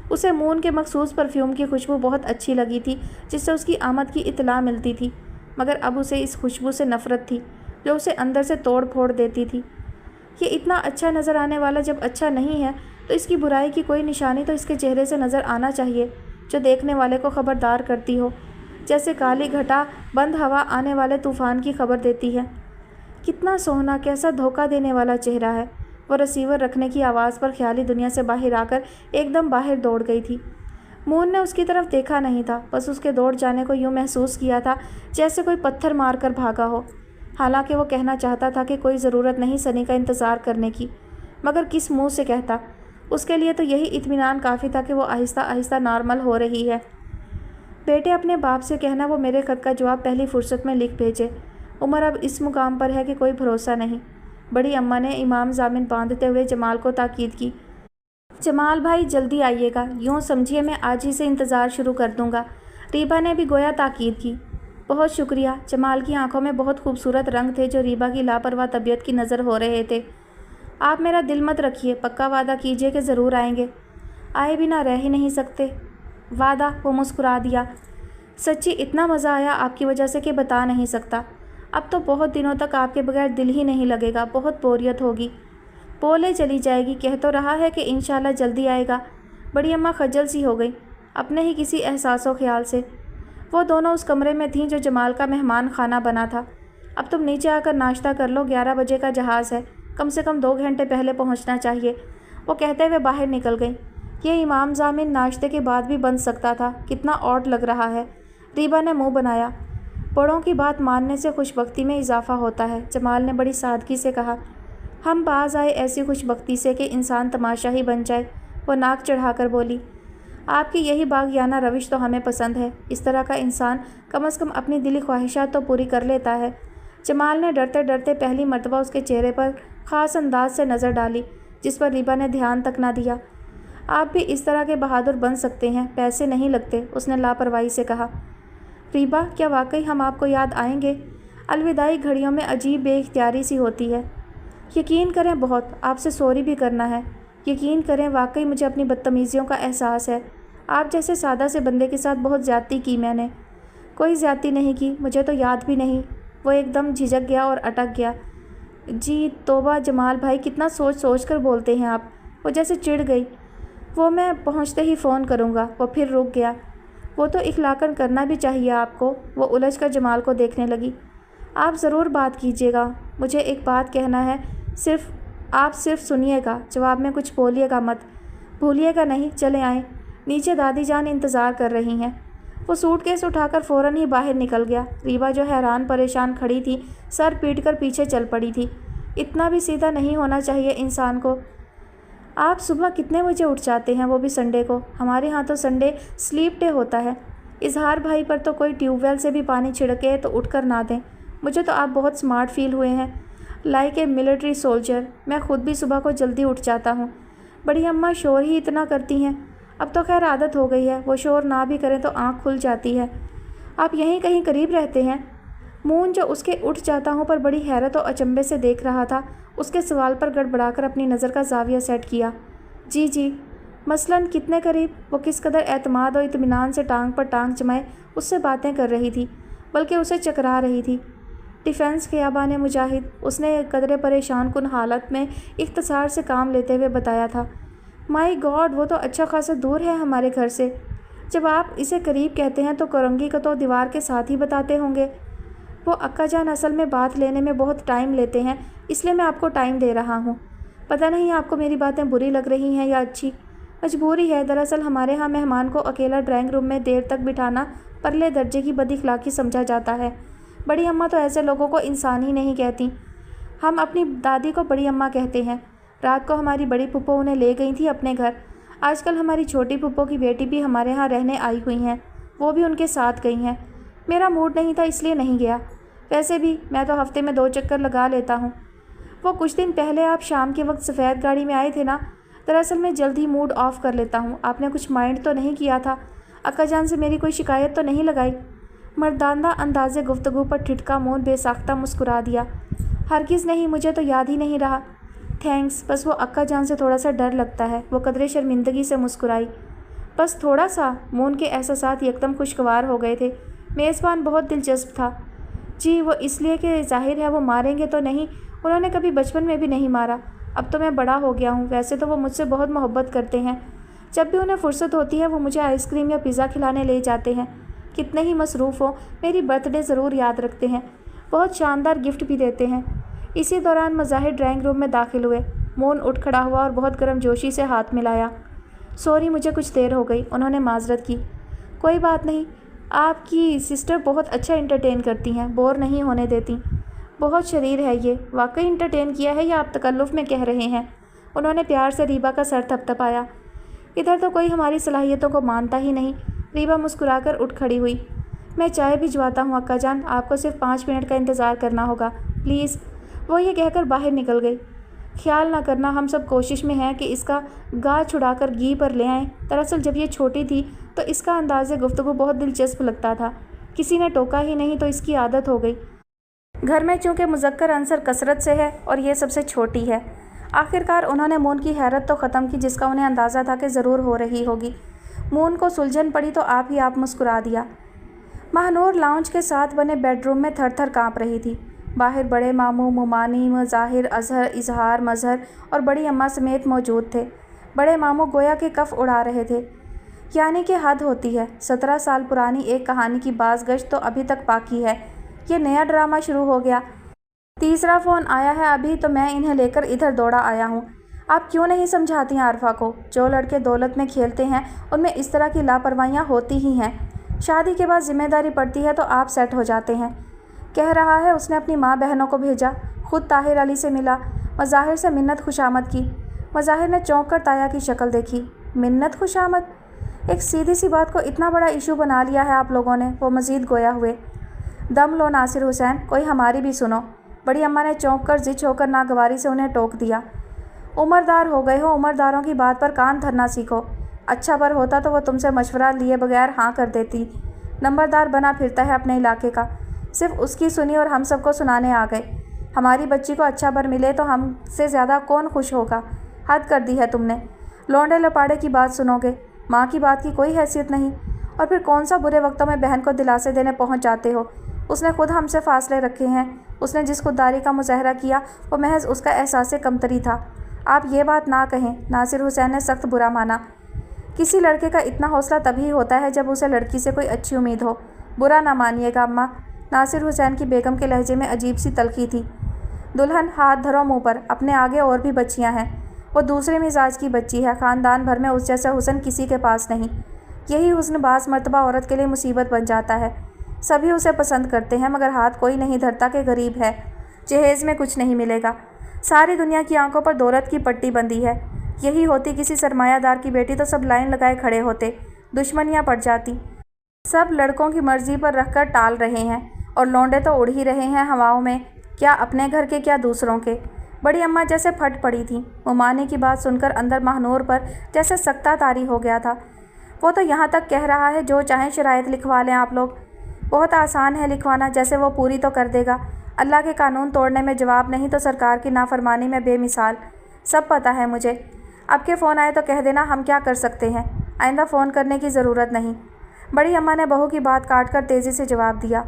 اسے مون کے مخصوص پرفیوم کی خوشبو بہت اچھی لگی تھی، جس سے اس کی آمد کی اطلاع ملتی تھی، مگر اب اسے اس خوشبو سے نفرت تھی جو اسے اندر سے توڑ پھوڑ دیتی تھی۔ یہ اتنا اچھا نظر آنے والا جب اچھا نہیں ہے تو اس کی برائی کی کوئی نشانی تو اس کے چہرے سے نظر آنا چاہیے جو دیکھنے والے کو خبردار کرتی ہو، جیسے کالی گھٹا بند ہوا آنے والے طوفان کی خبر دیتی ہے۔ کتنا سوہنا، کیسا دھوکہ دینے والا چہرہ ہے۔ وہ رسیور رکھنے کی آواز پر خیالی دنیا سے باہر آ کر ایک دم باہر دوڑ گئی تھی۔ مون نے اس کی طرف دیکھا نہیں تھا، بس اس کے دوڑ جانے کو یوں محسوس کیا تھا جیسے کوئی پتھر مار کر بھاگا ہو۔ حالانکہ وہ کہنا چاہتا تھا کہ کوئی ضرورت نہیں سنی کا انتظار کرنے کی، مگر کس منہ سے کہتا؟ اس کے لیے تو یہی اطمینان کافی تھا کہ وہ آہستہ آہستہ نارمل ہو رہی ہے۔ بیٹے، اپنے باپ سے کہنا وہ میرے خط کا جواب پہلی فرصت میں لکھ بھیجے۔ عمر اب اس مقام پر ہے کہ کوئی بھروسہ نہیں۔ بڑی اماں نے امام ضامن باندھتے ہوئے جمال کو تاکید کی۔ جمال بھائی جلدی آئیے گا، یوں سمجھیے میں آج ہی سے انتظار شروع کر دوں گا۔ ریبا نے بھی گویا تاکید کی۔ بہت شکریہ۔ جمال کی آنکھوں میں بہت خوبصورت رنگ تھے جو ریبا کی لاپرواہ طبیعت کی نظر ہو رہے تھے۔ آپ میرا دل مت رکھیے، پکا وعدہ کیجیے کہ ضرور آئیں گے۔ آئے بنا رہ ہی نہیں سکتے۔ وعدہ؟ وہ مسکرا دیا۔ سچی اتنا مزہ آیا آپ کی وجہ سے کہ بتا نہیں سکتا۔ اب تو بہت دنوں تک آپ کے بغیر دل ہی نہیں لگے گا، بہت بوریت ہوگی۔ بولے چلی جائے گی، کہہ تو رہا ہے کہ انشاءاللہ جلدی آئے گا۔ بڑی اماں خجل سی ہو گئی اپنے ہی کسی احساس و خیال سے۔ وہ دونوں اس کمرے میں تھیں جو جمال کا مہمان خانہ بنا تھا۔ اب تم نیچے آ کر ناشتہ کر لو، 11 بجے کا جہاز ہے، کم سے کم 2 گھنٹے پہلے پہنچنا چاہیے، وہ کہتے ہوئے باہر نکل گئیں۔ یہ امام ضامن ناشتے کے بعد بھی بن سکتا تھا، کتنا آڈ لگ رہا ہے۔ ریبا نے منہ بنایا۔ بڑوں کی بات ماننے سے خوش بختی میں اضافہ ہوتا ہے، جمال نے بڑی سادگی سے کہا۔ ہم باز آئے ایسی خوش بختی سے کہ انسان تماشا ہی بن جائے، وہ ناک چڑھا کر بولی۔ آپ کی یہی باغیانہ روش تو ہمیں پسند ہے، اس طرح کا انسان کم از کم اپنی دلی خواہشات تو پوری کر لیتا ہے۔ جمال نے ڈرتے ڈرتے پہلی مرتبہ اس کے چہرے پر خاص انداز سے نظر ڈالی، جس پر ریبا نے دھیان تک نہ دیا۔ آپ بھی اس طرح کے بہادر بن سکتے ہیں، پیسے نہیں لگتے، اس نے لاپرواہی سے کہا۔ ریبا، کیا واقعی ہم آپ کو یاد آئیں گے؟ الوداعی گھڑیوں میں عجیب بے اختیاری سی ہوتی ہے۔ یقین کریں بہت، آپ سے سوری بھی کرنا ہے۔ یقین کریں واقعی مجھے اپنی بدتمیزیوں کا احساس ہے۔ آپ جیسے سادہ سے بندے کے ساتھ بہت زیادتی کی میں نے۔ کوئی زیادتی نہیں کی، مجھے تو یاد بھی نہیں۔ وہ ایک دم جھجک گیا اور اٹک گیا۔ جی توبہ جمال بھائی، کتنا سوچ سوچ کر بولتے ہیں آپ۔ وہ جیسے چڑ گئی۔ وہ میں پہنچتے ہی فون کروں گا۔ وہ پھر رک گیا۔ وہ تو اخلاقاً کرنا بھی چاہیے آپ کو۔ وہ الجھ کر جمال کو دیکھنے لگی۔ آپ ضرور بات کیجیے گا، مجھے ایک بات کہنا ہے، آپ صرف سنیے گا، جواب میں کچھ بولیے گا مت۔ بھولیے گا نہیں، چلے آئیں، نیچے دادی جان انتظار کر رہی ہیں۔ وہ سوٹ کیس اٹھا کر فوراً ہی باہر نکل گیا۔ ریبا جو حیران پریشان کھڑی تھی، سر پیٹ کر پیچھے چل پڑی تھی۔ اتنا بھی سیدھا نہیں ہونا چاہیے انسان کو۔ آپ صبح کتنے بجے اٹھ جاتے ہیں، وہ بھی سنڈے کو؟ ہمارے ہاں تو سنڈے سلیپ ڈے ہوتا ہے۔ اظہار بھائی پر تو کوئی ٹیوب ویل سے بھی پانی چھڑکے تو اٹھ کر نہ دیں۔ مجھے تو آپ بہت سمارٹ فیل ہوئے ہیں، لائک اے ملٹری سولجر۔ میں خود بھی صبح کو جلدی اٹھ جاتا ہوں۔ بڑی اماں شور ہی اتنا کرتی ہیں۔ اب تو خیر عادت ہو گئی ہے، وہ شور نہ بھی کریں تو آنکھ کھل جاتی ہے۔ آپ یہیں کہیں قریب رہتے ہیں؟ مون جو اس کے اٹھ جاتا ہوں پر بڑی حیرت و اچنبے سے دیکھ رہا تھا، اس کے سوال پر گڑبڑا کر اپنی نظر کا زاویہ سیٹ کیا۔ جی مثلاً کتنے قریب؟ وہ کس قدر اعتماد و اطمینان سے ٹانگ پر ٹانگ جمائے اس سے باتیں کر رہی تھی، بلکہ اسے چکرا رہی تھی۔ ڈیفینس خیابان مجاہد، اس نے ایک قدرے پریشان کن حالت میں اختصار سے کام لیتے ہوئے بتایا تھا۔ مائی گاڈ، وہ تو اچھا خاصا دور ہے ہمارے گھر سے۔ جب آپ اسے قریب کہتے ہیں تو کرنگی کو تو دیوار کے ساتھ ہی بتاتے ہوں گے۔ وہ اکا جان اصل میں بات لینے میں بہت ٹائم لیتے ہیں، اس لیے میں آپ کو ٹائم دے رہا ہوں۔ پتہ نہیں آپ کو میری باتیں بری لگ رہی ہیں یا اچھی؟ مجبوری ہے، دراصل ہمارے ہاں مہمان کو اکیلا ڈرائنگ روم میں دیر تک بٹھانا پرلے درجے کی بد اخلاقی سمجھا جاتا ہے۔ بڑی اماں تو ایسے لوگوں کو انسان ہی نہیں کہتی۔ ہم اپنی دادی کو بڑی اماں کہتے ہیں۔ رات کو ہماری بڑی پھپھو انہیں لے گئی تھی اپنے گھر۔ آج کل ہماری چھوٹی پھپھو کی بیٹی بھی ہمارے ہاں رہنے آئی ہوئی ہیں، وہ بھی ان کے ساتھ گئی ہیں۔ میرا موڈ نہیں تھا اس لیے نہیں گیا، ویسے بھی میں تو ہفتے میں 2 چکر لگا لیتا ہوں۔ وہ کچھ دن پہلے آپ شام کے وقت سفید گاڑی میں آئے تھے نا؟ دراصل میں جلد ہی موڈ آف کر لیتا ہوں۔ آپ نے کچھ مائنڈ تو نہیں کیا تھا؟ اکا جان سے میری کوئی شکایت تو نہیں لگائی؟ مردانہ انداز گفتگو پر ٹھٹکا مون بے ساختہ مسکرا دیا۔ ہرگز نہیں، مجھے تو یاد ہی نہیں رہا۔ تھینکس، بس وہ اکا جان سے تھوڑا سا ڈر لگتا ہے۔ وہ قدرے شرمندگی سے مسکرائی۔ بس تھوڑا سا؟ مون کے احساسات یکدم خوشگوار ہو گئے تھے۔ میزبان بہت دلچسپ تھا۔ جی وہ اس لیے کہ ظاہر ہے وہ ماریں گے تو نہیں، انہوں نے کبھی بچپن میں بھی نہیں مارا۔ اب تو میں بڑا ہو گیا ہوں، ویسے تو وہ مجھ سے بہت محبت کرتے ہیں۔ جب بھی انہیں فرصت ہوتی ہے وہ مجھے آئس کریم یا پیزا کھلانے لے جاتے ہیں۔ کتنے ہی مصروف ہوں، میری برتھ ڈے ضرور یاد رکھتے ہیں، بہت شاندار گفٹ بھی دیتے ہیں۔ اسی دوران مظاہر ڈرائنگ روم میں داخل ہوئے۔ مون اٹھ کھڑا ہوا اور بہت گرم جوشی سے ہاتھ ملایا۔ سوری، مجھے کچھ دیر ہو گئی، انہوں نے معذرت کی۔ کوئی بات نہیں، آپ کی سسٹر بہت اچھا انٹرٹین کرتی ہیں، بور نہیں ہونے دیتی۔ بہت شریر ہے یہ، واقعی انٹرٹین کیا ہے یا آپ تکلف میں کہہ رہے ہیں؟ انہوں نے پیار سے ریبا کا سر تھپتھپایا۔ ادھر تو کوئی ہماری صلاحیتوں کو مانتا ہی نہیں۔ ریبا مسکرا کر اٹھ کھڑی ہوئی۔ میں چائے بھجواتا ہوں اکا جان، آپ کو صرف 5 منٹ کا انتظار کرنا ہوگا پلیز۔ وہ یہ کہہ کر باہر نکل گئی۔ خیال نہ کرنا، ہم سب کوشش میں ہیں کہ اس کا گاہ چھڑا کر گھی پر لے آئیں۔ دراصل جب یہ چھوٹی تھی تو اس کا انداز گفتگو بہت دلچسپ لگتا تھا، کسی نے ٹوکا ہی نہیں تو اس کی عادت ہو گئی۔ گھر میں چونکہ مذکر عنصر کثرت سے ہے اور یہ سب سے چھوٹی ہے۔ آخرکار انہوں نے مون کی حیرت تو ختم کی جس کا انہیں اندازہ تھا کہ ضرور ہو رہی ہوگی۔ مون کو سلجھن پڑی تو آپ ہی آپ مسکرا دیا۔ مہنور لاؤنج کے ساتھ بنے بیڈ روم میں تھر تھر کانپ رہی تھی۔ باہر بڑے ماموں، ممانی، مظاہر، اظہار، مظہر اور بڑی اماں سمیت موجود تھے۔ بڑے ماموں گویا کہ کف اڑا رہے تھے، یعنی کہ حد ہوتی ہے، 17 سال پرانی ایک کہانی کی باز گشت تو ابھی تک باقی ہے، یہ نیا ڈرامہ شروع ہو گیا۔ تیسرا فون آیا ہے ابھی تو میں انہیں لے کر ادھر دوڑا آیا ہوں۔ آپ کیوں نہیں سمجھاتی ہیں عارفہ کو؟ جو لڑکے دولت میں کھیلتے ہیں ان میں اس طرح کی لاپرواہیاں ہوتی ہی ہیں، شادی کے بعد ذمہ داری پڑتی ہے تو آپ سیٹ ہو جاتے ہیں۔ کہہ رہا ہے اس نے اپنی ماں بہنوں کو بھیجا، خود طاہر علی سے ملا، مظاہر سے منت خوشامد کی۔ مظاہر نے چونک کر تایا کی شکل دیکھی۔ منت خوشامد؟ ایک سیدھی سی بات کو اتنا بڑا ایشو بنا لیا ہے آپ لوگوں نے۔ وہ مزید گویا ہوئے۔ دم لو ناصر حسین، کوئی ہماری بھی سنو۔ بڑی اماں نے چونک کر زچ ہو کر ناگواری سے انہیں ٹوک دیا۔ عمردار ہو گئے ہو، عمرداروں کی بات پر کان دھرنا سیکھو۔ اچھا بر ہوتا تو وہ تم سے مشورہ لیے بغیر ہاں کر دیتی۔ نمبردار بنا پھرتا ہے اپنے علاقے کا، صرف اس کی سنی اور ہم سب کو سنانے آ گئے۔ ہماری بچی کو اچھا بر ملے تو ہم سے زیادہ کون خوش ہوگا؟ हद कर दी है तुमने। लौंडे लपाड़े की बात सुनोगे, माँ की बात की कोई हैसियत नहीं। और फिर कौन सा बुरे वक्तों में बहन को दिलासे देने पहुँच जाते हो। उसने खुद हमसे फासले रखे हैं। उसने जिस खुददारी का मुजाहरा किया वो महज उसका एहसास कमतरी था। आप ये बात ना कहें, नासिर हुसैन ने सख्त बुरा माना। किसी लड़के का इतना हौसला तभी होता है जब उसे लड़की से कोई अच्छी उम्मीद हो। बुरा ना मानिएगा अम्मा। नासिर हुसैन की बेगम के लहजे में अजीब सी तलखी थी। दुल्हन, हाथ धरो मुँह पर, अपने आगे और भी बच्चियाँ हैं। वो दूसरे मिजाज की बच्ची है। ख़ानदान भर में उस जैसा हुस्न किसी के पास नहीं। यही हुस्न बास मर्तबा औरत के लिए मुसीबत बन जाता है। सभी उसे पसंद करते हैं मगर हाथ कोई नहीं धरता कि गरीब है, जहेज़ में कुछ नहीं मिलेगा। सारी दुनिया की आंखों पर दौलत की पट्टी बंधी है। यही होती किसी सरमायादार की बेटी तो सब लाइन लगाए खड़े होते, दुश्मनियाँ पड़ जाती। सब लड़कों की मर्जी पर रखकर टाल रहे हैं और लौंडे तो उड़ ही रहे हैं हवाओं में, क्या अपने घर के क्या दूसरों के। बड़ी अम्मा जैसे फट पड़ी थी। मुमाने की बात सुनकर अंदर महानूर पर जैसे सख्ता तारी हो गया था। वो तो यहाँ तक कह रहा है जो चाहें शराइत लिखवा लें आप लोग। बहुत आसान है लिखवाना, जैसे वो पूरी तो कर देगा। अल्लाह के कानून तोड़ने में जवाब नहीं तो सरकार की नाफरमानी में बेमिसाल। सब पता है मुझे। अब के फ़ोन आए तो कह देना हम क्या कर सकते हैं, आइंदा फ़ोन करने की ज़रूरत नहीं। बड़ी अम्मा ने बहू की बात काट कर तेज़ी से जवाब दिया।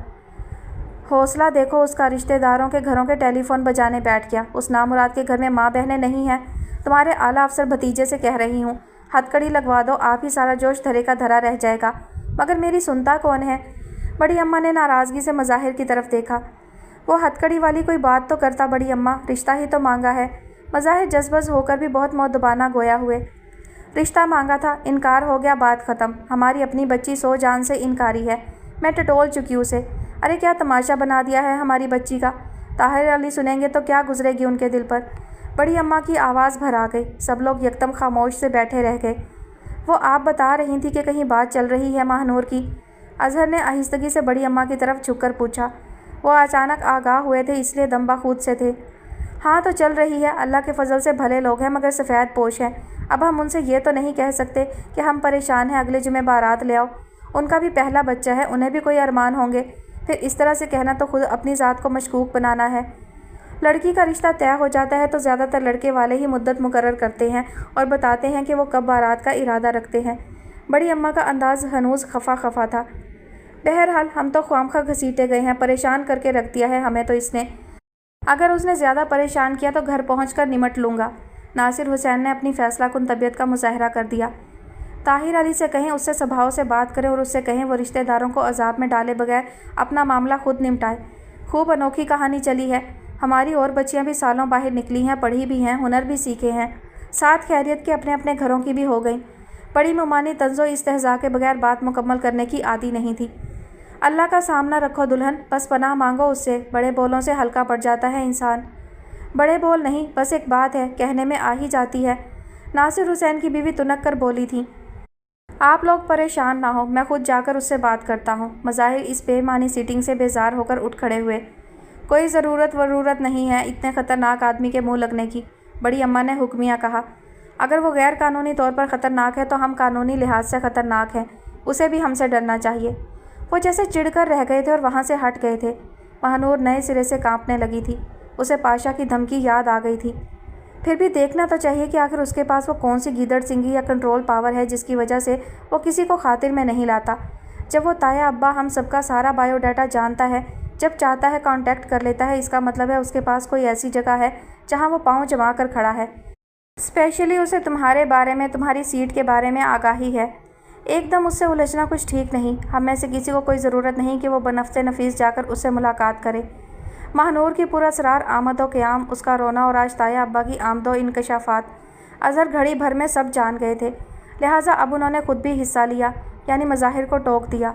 हौसला देखो उसका, रिश्तेदारों के घरों के टेलीफोन बजाने बैठ गया। उस नामुराद के घर में माँ बहनें नहीं हैं। तुम्हारे आला अफसर भतीजे से कह रही हूँ, हथकड़ी लगवा दो, आप ही सारा जोश धरे का धरा रह जाएगा। मगर मेरी सुनता कौन है। बड़ी अम्मा ने नाराज़गी से मज़ाहिर की तरफ देखा। वो हथकड़ी वाली कोई बात तो करता बड़ी अम्मा, रिश्ता ही तो मांगा है। मज़ाहिर जज्बज होकर भी बहुत मौदबाना गोया हुए। रिश्ता मांगा था, इनकार हो गया, बात ख़त्म। हमारी अपनी बच्ची सौ जान से इनकारी है। मैं टटोल चुकी उसे। अरे क्या तमाशा बना दिया है हमारी बच्ची का। ताहिर अली सुनेंगे तो क्या गुजरेगी उनके दिल पर। बड़ी अम्मा की आवाज़ भर आ गई। सब लोग यकदम खामोश से बैठे रह गए। वो आप बता रही थी कि कहीं बात चल रही है महानूर की। अजहर ने आहिस्तगी से बड़ी अम्मा की तरफ झुककर पूछा। वो अचानक आगाह हुए थे इसलिए दम्बाखूद से थे। हाँ तो चल रही है, अल्लाह के फजल से भले लोग हैं मगर सफ़ेद पोश हैं। अब हम उनसे ये तो नहीं कह सकते कि हम परेशान हैं, अगले जुमे बारात ले आओ। उनका भी पहला बच्चा है, उन्हें भी कोई अरमान होंगे। फिर इस तरह से कहना तो खुद अपनी ज़ात को मशकूक बनाना है। लड़की का रिश्ता तय हो जाता है तो ज़्यादातर लड़के वाले ही मुद्दत मुकर्रर करते हैं और बताते हैं कि वो कब बारात का इरादा रखते हैं। बड़ी अम्मा का अंदाज़ हनूज़ खफा खफा था। बहरहाल हम तो ख्वामखा घसीटे गए हैं, परेशान करके रख दिया है हमें तो इसने। अगर उसने ज़्यादा परेशान किया तो घर पहुंचकर निमट लूँगा। नासिर हुसैन ने अपनी फ़ैसला कुन तबीयत का मुजाहरा कर दिया। ताहिर अली से कहें उससे स्वभाव से बात करें और उससे कहें वो रिश्तेदारों को अजाब में डाले बगैर अपना मामला खुद निपटाए। खूब अनोखी कहानी चली है। हमारी और बच्चियाँ भी सालों बाहर निकली हैं, पढ़ी भी हैं, हुनर भी सीखे हैं, साथ खैरियत के अपने अपने घरों की भी हो गई। बड़ी मुमानी तंज़ो इस्तेहज़ा के बगैर बात मुकम्मल करने की आदी नहीं थी। अल्लाह का सामना रखो दुल्हन, बस पनाह मांगो उससे। बड़े बोलों से हल्का पड़ जाता है इंसान। बड़े बोल नहीं, बस एक बात है, कहने में आ ही जाती है। नासिर हुसैन की बीवी तुनक कर बोली थी। आप लोग परेशान ना हो, मैं खुद जाकर उससे बात करता हूँ। मज़ाहिर इस बेमानी सीटिंग से बेजार होकर उठ खड़े हुए। कोई ज़रूरत नहीं है इतने ख़तरनाक आदमी के मुँह लगने की, बड़ी अम्मा ने हुक्मिया कहा। अगर वो गैर कानूनी तौर पर ख़तरनाक है तो हम कानूनी लिहाज से ख़तरनाक हैं, उसे भी हमसे डरना चाहिए। वो जैसे चिढ़कर रह गए थे और वहाँ से हट गए थे। महानूर नए सिरे से कांपने लगी थी। उसे पाशा की धमकी याद आ गई थी। फिर भी देखना तो चाहिए कि आखिर उसके पास वो कौन सी गीदड़ सिंगी या कंट्रोल पावर है जिसकी वजह से वो किसी को खातिर में नहीं लाता। जब वो ताया अब्बा हम सबका सारा बायोडाटा जानता है, जब चाहता है कांटेक्ट कर लेता है, इसका मतलब है उसके पास कोई ऐसी जगह है जहाँ वो पाँव जमा कर खड़ा है। स्पेशली उसे तुम्हारे बारे में, तुम्हारी सीट के बारे में आगाही है। एकदम उससे उलझना कुछ ठीक नहीं। हम में से किसी को कोई ज़रूरत नहीं कि वो बनफ्से नफीस जाकर उससे मुलाकात करे। महानूर की पुरअसरार आमदो क़याम, उसका रोना और आज ताया अब्बा की आमदो इंकशाफात अज़हर घड़ी भर में सब जान गए थे। लिहाजा अब उन्होंने खुद भी हिस्सा लिया, यानी मज़ाहिर को टोक दिया।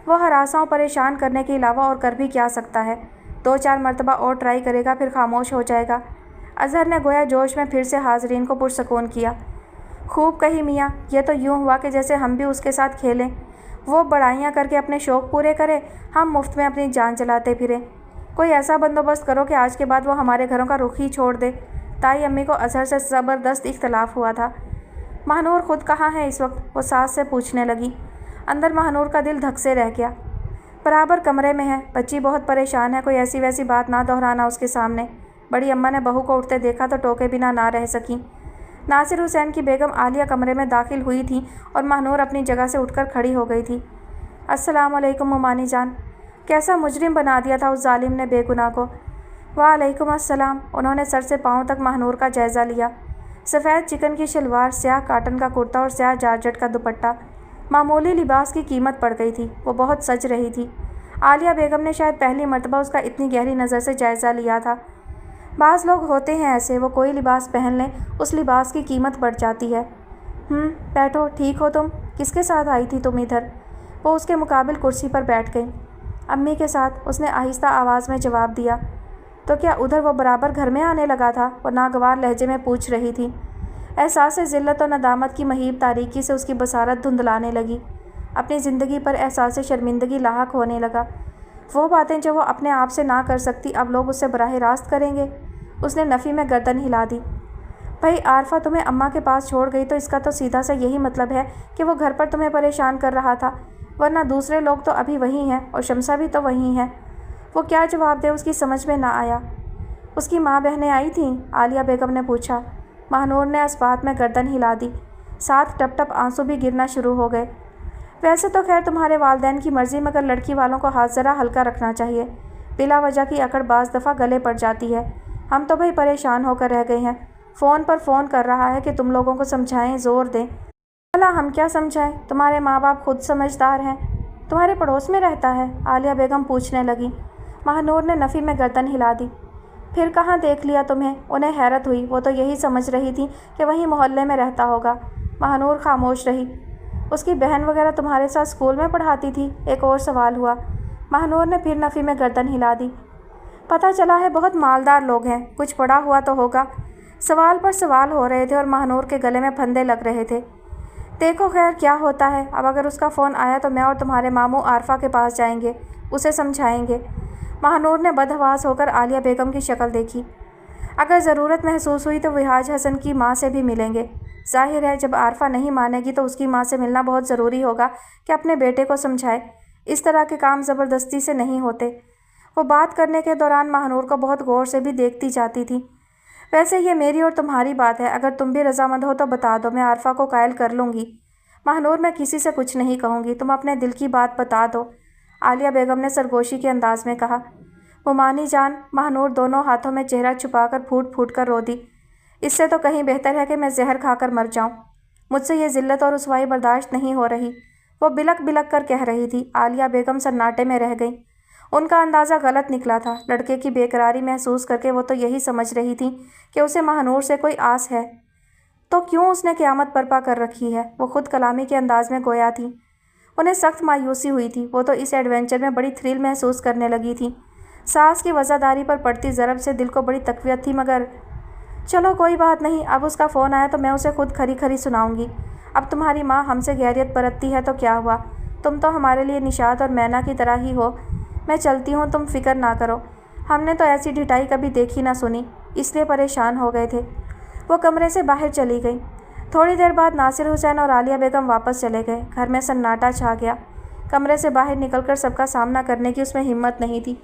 वो हरासाओं परेशान करने के अलावा और कर भी क्या सकता है। 2-4 मरतबा और ट्राई करेगा फिर खामोश हो जाएगा। अज़हर ने गोया जोश में फिर से हाज़रीन को पुरसकून किया। खूब कही मियाँ, ये तो यूँ हुआ कि जैसे हम भी उसके साथ खेलें। वो बड़ाइयाँ करके अपने शौक़ पूरे करे, हम मुफ्त में अपनी जान चलाते फिरें। कोई ऐसा बंदोबस्त करो कि आज के बाद वो हमारे घरों का रुख ही छोड़ दे। ताई अम्मी को अज़हर से ज़बरदस्त इख्तलाफ हुआ था। महानूर खुद कहाँ है इस वक्त, वो सास से पूछने लगी। अंदर महानूर का दिल धक से रह गया। बराबर कमरे में है, बच्ची बहुत परेशान है, कोई ऐसी वैसी बात ना दोहराना उसके सामने। बड़ी अम्मा ने बहू को उठते देखा तो टोके बिना ना रह सकी। नासिर हुसैन की बेगम आलिया कमरे में दाखिल हुई थी और महानूर अपनी जगह से उठकर खड़ी हो गई थी। अस्सलामुअलैकुम मोमानी जान, कैसा मुजरिम बना दिया था उस जालिम ने बेगुनाह को। वालेकुम अस्सलाम। उन्होंने सर से पाँव तक महानूर का जायज़ा लिया। सफ़ेद चिकन की शलवार, स्याह काटन का कुर्ता और स्याह जारजट का दुपट्टा। मामूली लिबास की कीमत पड़ गई थी। वो बहुत सज रही थी। आलिया बेगम ने शायद पहली मर्तबा उसका इतनी गहरी नज़र से जायज़ा लिया था। बाज़ लोग होते हैं ऐसे, वो कोई लिबास पहन लें, उस लिबास की कीमत बढ़ जाती है। बैठो, ठीक हो तुम? किसके साथ आई थी तुम इधर? वो उसके मुकाबिल कुर्सी पर बैठ गई। अम्मी के साथ, उसने आहिस्ता आवाज़ में जवाब दिया। तो क्या उधर वो बराबर घर में आने लगा था? वो नागवार लहजे में पूछ रही थी। एहसास ज़िल्लत और नदामत की महीब तारीकी से उसकी बसारत धुंधलाने लगी। अपनी ज़िंदगी पर एहसास शर्मिंदगी लाहक होने लगा। वो बातें जो वो अपने आप से ना कर सकती, अब लोग उससे बराह रास्त करेंगे। उसने नफ़ी में गर्दन हिला दी। भाई आरफा तुम्हें अम्मा के पास छोड़ गई तो इसका तो सीधा सा यही मतलब है कि वो घर पर तुम्हें परेशान कर रहा था, वरना दूसरे लोग तो अभी वहीं हैं और शमसा भी तो वहीं है। वो क्या जवाब दे, उसकी समझ में ना आया। उसकी माँ बहनें आई थीं? आलिया बेगम ने पूछा। महानूर ने इस बात में गर्दन हिला दी, साथ टप टप आंसू भी गिरना शुरू हो गए। वैसे तो खैर तुम्हारे वालिदैन की मर्ज़ी, मगर लड़की वालों को हाथ ज़रा हल्का रखना चाहिए। बिला वजह की अकड़ बाज़ दफ़ा गले पड़ जाती है। हम तो भाई परेशान होकर रह गए हैं। फ़ोन पर फ़ोन कर रहा है कि तुम लोगों को समझाएं, ज़ोर दें। भला हम क्या समझाएं? तुम्हारे माँ बाप खुद समझदार हैं। तुम्हारे पड़ोस में रहता है? आलिया बेगम पूछने लगी। महानूर ने नफ़ी में गर्दन हिला दी। फिर कहाँ देख लिया तुम्हें? उन्हें हैरत हुई। वो तो यही समझ रही थी कि वहीं मोहल्ले में रहता होगा। महानूर खामोश रही। उसकी बहन वगैरह तुम्हारे साथ स्कूल में पढ़ाती थी? एक और सवाल हुआ। महानूर ने फिर नफ़ी में गर्दन हिला दी। पता चला है बहुत मालदार लोग हैं, कुछ पड़ा हुआ तो होगा। सवाल पर सवाल हो रहे थे और महानूर के गले में फंदे लग रहे थे। देखो खैर क्या होता है। अब अगर उसका फ़ोन आया तो मैं और तुम्हारे मामू आरफा के पास जाएंगे, उसे समझाएंगे। महानूर ने बदहवास होकर आलिया बेगम की शक्ल देखी। अगर ज़रूरत महसूस हुई तो विहाज हसन की माँ से भी मिलेंगे। जाहिर है जब आरफा नहीं मानेगी तो उसकी माँ से मिलना बहुत ज़रूरी होगा कि अपने बेटे को समझाए। इस तरह के काम ज़बरदस्ती से नहीं होते। वो बात करने के दौरान महानूर को बहुत गौर से भी देखती जाती थी। वैसे ये मेरी और तुम्हारी बात है, अगर तुम भी रजामंद हो तो बता दो, मैं आरफा को कायल कर लूँगी। महानूर मैं किसी से कुछ नहीं कहूँगी, तुम अपने दिल की बात बता दो, आलिया बेगम ने सरगोशी के अंदाज में कहा। मुमानी जान, महानूर दोनों हाथों में चेहरा छुपाकर फूट फूट कर रो दी। इससे तो कहीं बेहतर है कि मैं जहर खाकर मर जाऊं। मुझसे ये ज़िल्लत और रुसवाई बर्दाश्त नहीं हो रही। वो बिलक बिलक कर कह रही थी। आलिया बेगम सन्नाटे में रह गई। उनका अंदाज़ा गलत निकला था। लड़के की बेकरारी महसूस करके वो तो यही समझ रही थी कि उसे महानूर से कोई आस है, तो क्यों उसने क़यामत बर्पा कर रखी है। वो खुद कलामी के अंदाज में गोया थी। उन्हें सख्त मायूसी हुई थी। वो तो इस एडवेंचर में बड़ी थ्रिल महसूस करने लगी थी। सास की वज़ादारी पर पड़ती ज़रब से दिल को बड़ी तकवीत थी, मगर चलो कोई बात नहीं। अब उसका फ़ोन आया तो मैं उसे खुद खरी खरी सुनाऊंगी। अब तुम्हारी माँ हमसे गैरियत बरतती है तो क्या हुआ, तुम तो हमारे लिए निशात और मैना की तरह ही हो। मैं चलती हूँ, तुम फिक्र ना करो। हमने तो ऐसी ढिठाई कभी देखी ना सुनी, इसलिए परेशान हो गए थे। वो कमरे से बाहर चली गई। थोड़ी देर बाद नासिर हुसैन और आलिया बेगम वापस चले गए। घर में सन्नाटा छा गया। कमरे से बाहर निकलकर सबका सामना करने की उसमें हिम्मत नहीं थी।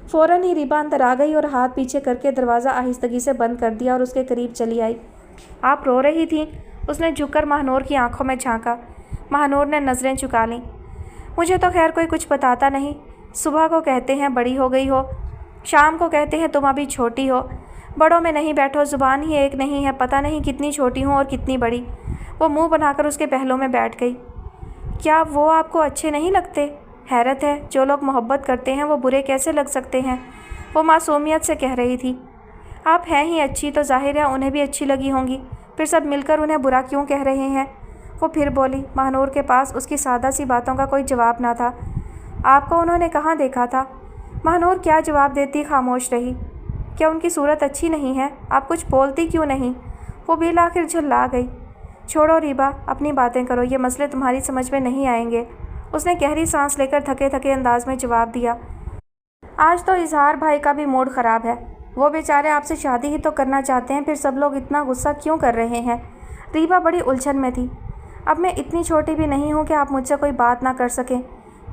फ़ौरन ही रीबा अंदर आ गई और हाथ पीछे करके दरवाज़ा आहिस्तगी से बंद कर दिया और उसके करीब चली आई। आप रो रही थी? उसने झुककर महानूर की आंखों में झांका। महानूर ने नज़रें झुका लीं। मुझे तो खैर कोई कुछ बताता नहीं। सुबह को कहते हैं बड़ी हो गई हो, शाम को कहते हैं तुम अभी छोटी हो। बड़ों में नहीं बैठो, ज़ुबान ही एक नहीं है, पता नहीं कितनी छोटी हूँ और कितनी बड़ी। वो मुँह बनाकर उसके पहलों में बैठ गई। क्या वो आपको अच्छे नहीं लगते? हैरत है, जो लोग मोहब्बत करते हैं वो बुरे कैसे लग सकते हैं। वो मासूमियत से कह रही थी। आप हैं ही अच्छी तो जाहिर है उन्हें भी अच्छी लगी होंगी, फिर सब मिलकर उन्हें बुरा क्यों कह रहे हैं। वो फिर बोली। महानूर के पास उसकी सादा सी बातों का कोई जवाब ना था। आपको उन्होंने कहाँ देखा था? महानूर क्या जवाब देती, खामोश रही। क्या उनकी सूरत अच्छी नहीं है? आप कुछ बोलती क्यों नहीं? वो बिल आखिर झल्ला गई। छोड़ो रीबा, अपनी बातें करो, ये मसले तुम्हारी समझ में नहीं आएंगे। उसने गहरी सांस लेकर थके थके अंदाज में जवाब दिया। आज तो इजहार भाई का भी मूड ख़राब है। वो बेचारे आपसे शादी ही तो करना चाहते हैं, फिर सब लोग इतना गुस्सा क्यों कर रहे हैं। रीबा बड़ी उलझन में थी। अब मैं इतनी छोटी भी नहीं हूँ कि आप मुझसे कोई बात ना कर सकें।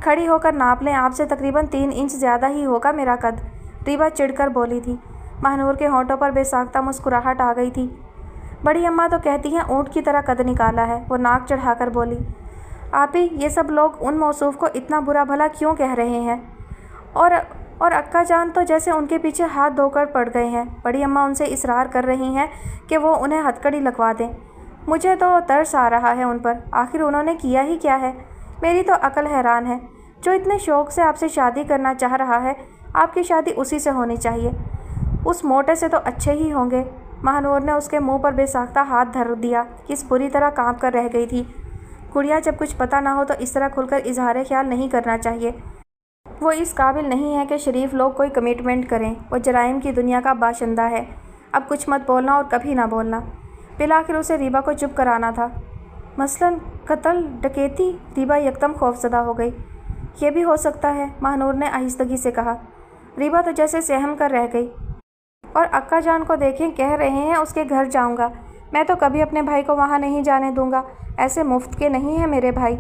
खड़ी होकर नाप लें, आपसे तकरीबन 3 इंच ज़्यादा ही होगा मेरा कद। रीबा चिढ़कर बोली थी। महानूर के होंठों पर बेसाख्ता मुस्कुराहट आ गई थी। बड़ी अम्मा तो कहती हैं ऊँट की तरह कद निकाला है। वो नाक चढ़ा कर बोली, आपी ये सब लोग उन मौसूफ को इतना बुरा भला क्यों कह रहे हैं? और अक्का जान तो जैसे उनके पीछे हाथ धोकर पड़ गए हैं। बड़ी अम्मा उनसे इसरार कर रही हैं कि वो उन्हें हथकड़ी लगवा दें। मुझे तो तरस आ रहा है उन पर। आखिर उन्होंने किया ही क्या है? मेरी तो अकल हैरान है। जो इतने शौक़ से आपसे शादी करना चाह रहा है, आपकी शादी उसी से होनी चाहिए। उस मोटे से तो अच्छे ही होंगे। महानूर ने उसके मुंह पर बेसाख्ता हाथ धर दिया। किस बुरी तरह कांप कर रह गई थी। गुड़िया, जब कुछ पता ना हो तो इस तरह खुलकर इजहार ख्याल नहीं करना चाहिए। वो इस काबिल नहीं है कि शरीफ लोग कोई कमिटमेंट करें। वो जराइम की दुनिया का बाशिंदा है। अब कुछ मत बोलना और कभी ना बोलना। बिलाखिर उसे रीबा को चुप कराना था। मसलन कत्ल, डकैती। रीबा यकदम खौफजदा हो गई। ये भी हो सकता है, महानूर ने आहिस्तगी से कहा। रीबा तो जैसे सहम कर रह गई। और अक्का जान को देखें, कह रहे हैं उसके घर जाऊंगा। मैं तो कभी अपने भाई को वहाँ नहीं जाने दूंगा। ऐसे मुफ्त के नहीं हैं मेरे भाई।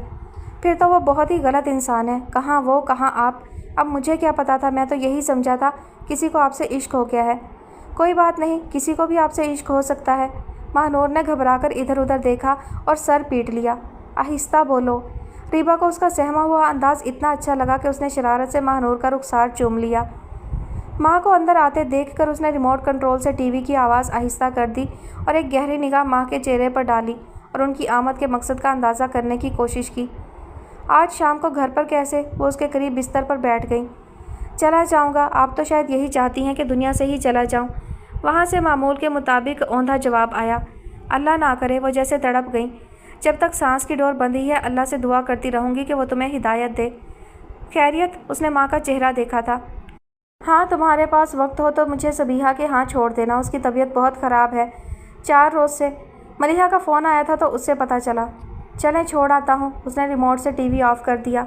फिर तो वो बहुत ही गलत इंसान है। कहाँ वो, कहाँ आप। अब मुझे क्या पता था? मैं तो यही समझा था किसी को आपसे इश्क हो गया है। कोई बात नहीं, किसी को भी आपसे इश्क हो सकता है। महानूर ने घबराकर इधर उधर देखा और सर पीट लिया। आहिस्ता बोलो। रीबा को उसका सहमा हुआ अंदाज इतना अच्छा लगा कि उसने शरारत से महानूर का रुखसार चूम लिया। माँ को अंदर आते देखकर उसने रिमोट कंट्रोल से टीवी की आवाज़ आहिस्ता कर दी और एक गहरी निगाह माँ के चेहरे पर डाली और उनकी आमद के मकसद का अंदाज़ा करने की कोशिश की। आज शाम को घर पर कैसे? वो उसके करीब बिस्तर पर बैठ गई। चला जाऊँगा। आप तो शायद यही चाहती हैं कि दुनिया से ही चला जाऊँ। वहाँ से मामूल के मुताबिक औंधा जवाब आया। अल्लाह ना करे। वो जैसे तड़प गई। जब तक सांस की डोर बंधी है, अल्लाह से दुआ करती रहूँगी कि वो तुम्हें हिदायत दे। खैरियत? उसने माँ का चेहरा देखा था। हाँ, तुम्हारे पास वक्त हो तो मुझे सबीहा के यहाँ छोड़ देना। उसकी तबीयत बहुत ख़राब है 4 रोज़ से। मलिहा का फ़ोन आया था तो उससे पता चला। चलें, छोड़ आता हूँ। उसने रिमोट से टीवी ऑफ़ कर दिया।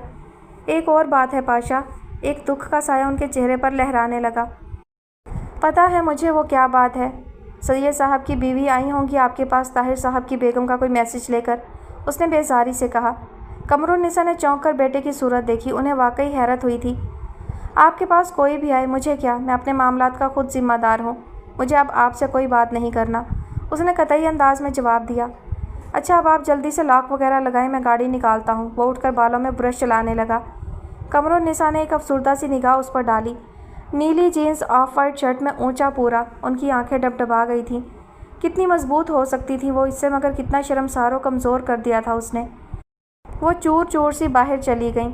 एक और बात है पाशा। एक दुख का साया उनके चेहरे पर लहराने लगा। पता है मुझे वो क्या बात है। सैयद साहब की बीवी आई होंगी आपके पास ताहिर साहब की बेगम का कोई मैसेज लेकर, उसने बेजारी से कहा। कमरुन्निसा ने चौंक कर बेटे की सूरत देखी। उन्हें वाकई हैरत हुई थी। आपके पास कोई भी आए, मुझे क्या? मैं अपने मामलात का खुद जिम्मेदार हूँ। मुझे अब आपसे कोई बात नहीं करना, उसने कतई अंदाज में जवाब दिया। अच्छा, अब आप जल्दी से लॉक वगैरह लगाएं, मैं गाड़ी निकालता हूँ। वो उठकर बालों में ब्रश चलाने लगा। कमरुन्निसा ने एक अफसुर्दा सी निगाह उस पर डाली। नीली जीन्स, ऑफ वाइट शर्ट में ऊंचा पूरा। उनकी आंखें डबडबा गई थीं। कितनी मजबूत हो सकती थी वो इससे, मगर कितना शर्मसार व कमज़ोर कर दिया था उसने। वो चूर चूर सी बाहर चली गईं।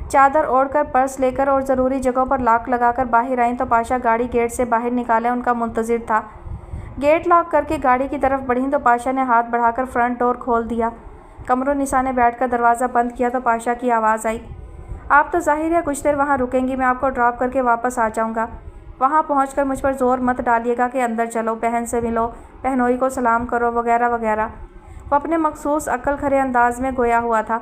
चादर ओढ़कर, पर्स लेकर और ज़रूरी जगहों पर लॉक लगाकर बाहर आईं तो पाशा गाड़ी गेट से बाहर निकाले उनका मुंतज़िर था। गेट लॉक करके गाड़ी की तरफ बढ़ीं तो पाशा ने हाथ बढ़ाकर फ्रंट डोर खोल दिया। कमरुन्निसा ने बैठकर दरवाज़ा बंद किया तो पाशा की आवाज़ आई। आप तो ज़ाहिर है कुछ देर वहाँ रुकेंगी, मैं आपको ड्रॉप करके वापस आ जाऊँगा। वहाँ पहुँचकर मुझ पर ज़ोर मत डालिएगा कि अंदर चलो, बहन से मिलो, बहनोई को सलाम करो, वगैरह वगैरह। वो अपने मखसूस अक्ल खरे अंदाज में गोया हुआ था।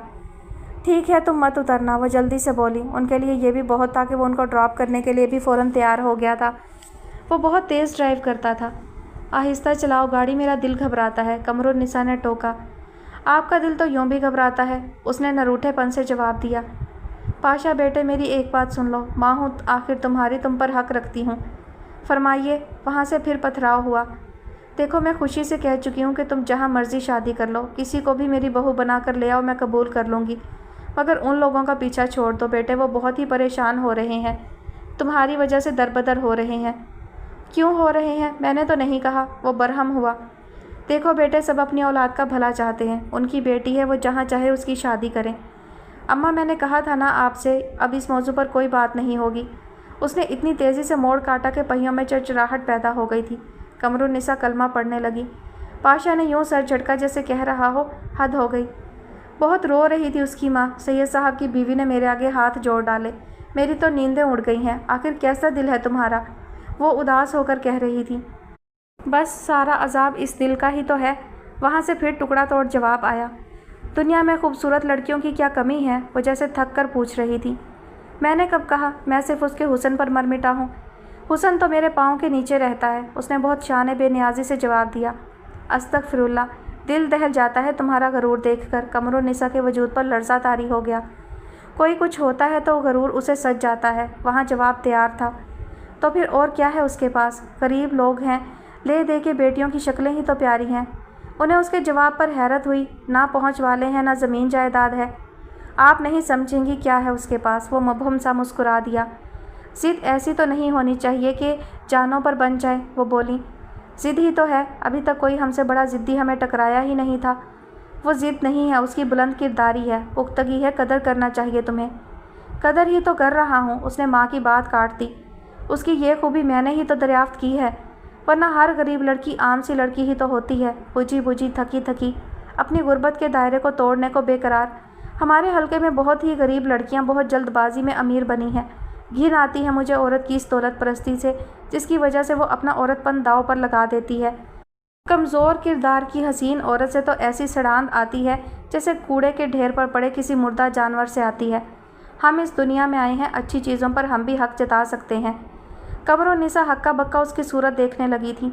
ठीक है, तुम मत उतरना, वो जल्दी से बोली। उनके लिए ये भी बहुत था कि वो उनको ड्रॉप करने के लिए भी फ़ौरन तैयार हो गया था। वो बहुत तेज़ ड्राइव करता था। आहिस्ता चलाओ गाड़ी, मेरा दिल घबराता है, कमरुन्निसा ने टोका। आपका दिल तो यूँ भी घबराता है, उसने नरूठेपन से जवाब दिया। पाशा बेटे, मेरी एक बात सुन लो। माँ हूँ आखिर तुम्हारी, तुम पर हक़ रखती हूँ। फरमाइए। वहाँ से फिर पथराव हुआ। देखो, मैं खुशी से कह चुकी हूँ कि तुम जहाँ मर्ज़ी शादी कर लो, किसी को भी मेरी बहू बना कर ले आओ, मैं कबूल कर लूँगी। मगर उन लोगों का पीछा छोड़ दो बेटे, वो बहुत ही परेशान हो रहे हैं, तुम्हारी वजह से दरबदर हो रहे हैं। क्यों हो रहे हैं? मैंने तो नहीं कहा, वो बरहम हुआ। देखो बेटे, सब अपनी औलाद का भला चाहते हैं। उनकी बेटी है, वो जहाँ चाहे उसकी शादी करें। अम्मा, मैंने कहा था ना आपसे, अब इस मौजू पर कोई बात नहीं होगी। उसने इतनी तेज़ी से मोड़ काटा कि पहियों में चरचराहट पैदा हो गई थी। कमरुन्निसा कलमा पढ़ने लगी। पाशा ने यूँ सर झटका जैसे कह रहा हो, हद हो गई। बहुत रो रही थी उसकी माँ। सैयद साहब की बीवी ने मेरे आगे हाथ जोड़ डाले। मेरी तो नींदें उड़ गई हैं। आखिर कैसा दिल है तुम्हारा? वो उदास होकर कह रही थी। बस सारा अजाब इस दिल का ही तो है। वहाँ से फिर टुकड़ा तोड़ जवाब आया। दुनिया में खूबसूरत लड़कियों की क्या कमी है? वो जैसे थक कर पूछ रही थी। मैंने कब कहा? मैं सिर्फ उसके हुस्न पर मरमिटा हूँ। हुस्न तो मेरे पाँव के नीचे रहता है, उसने बहुत शान बेनियाजी से जवाब दिया। अस्तगफिरुल्लाह, दिल दहल जाता है तुम्हारा गरूर देखकर। कमरुन्निसा के वजूद पर लर्ज़ा तारी हो गया। कोई कुछ होता है तो गरूर उसे सज जाता है। वहाँ जवाब तैयार था। तो फिर और क्या है उसके पास? गरीब लोग हैं, ले दे के बेटियों की शक्लें ही तो प्यारी हैं। انہیں اس کے جواب پر حیرت ہوئی۔ نہ پہنچ والے ہیں، نہ زمین جائیداد ہے، آپ نہیں سمجھیں گی کیا ہے اس کے پاس۔ وہ مبہم سا مسکرا دیا۔ ضد ایسی تو نہیں ہونی چاہیے کہ جانوں پر بن جائے، وہ بولی۔ ضد ہی تو ہے، ابھی تک کوئی ہم سے بڑا ضدی ہمیں ٹکرایا ہی نہیں تھا۔ وہ ضد نہیں ہے، اس کی بلند کرداری ہے، پختگی ہے، قدر کرنا چاہیے تمہیں۔ قدر ہی تو کر رہا ہوں، اس نے ماں کی بات کاٹ دی۔ اس کی یہ خوبی میں نے ہی تو دریافت کی ہے، ورنہ ہر غریب لڑکی عام سی لڑکی ہی تو ہوتی ہے، بجھی بجھی، تھکی تھکی، اپنی غربت کے دائرے کو توڑنے کو بے قرار۔ ہمارے حلقے میں بہت ہی غریب لڑکیاں بہت جلد بازی میں امیر بنی ہیں۔ گھن آتی ہے مجھے عورت کی اس دولت پرستی سے، جس کی وجہ سے وہ اپنا عورت پن داؤ پر لگا دیتی ہے۔ کمزور کردار کی حسین عورت سے تو ایسی سڑاند آتی ہے جیسے کوڑے کے ڈھیر پر پڑے کسی مردہ جانور سے آتی ہے۔ ہم اس دنیا میں آئے ہیں، اچھی چیزوں پر ہم بھی حق جتا سکتے ہیں۔ قمر النساء ہکا بکا اس کی صورت دیکھنے لگی تھی۔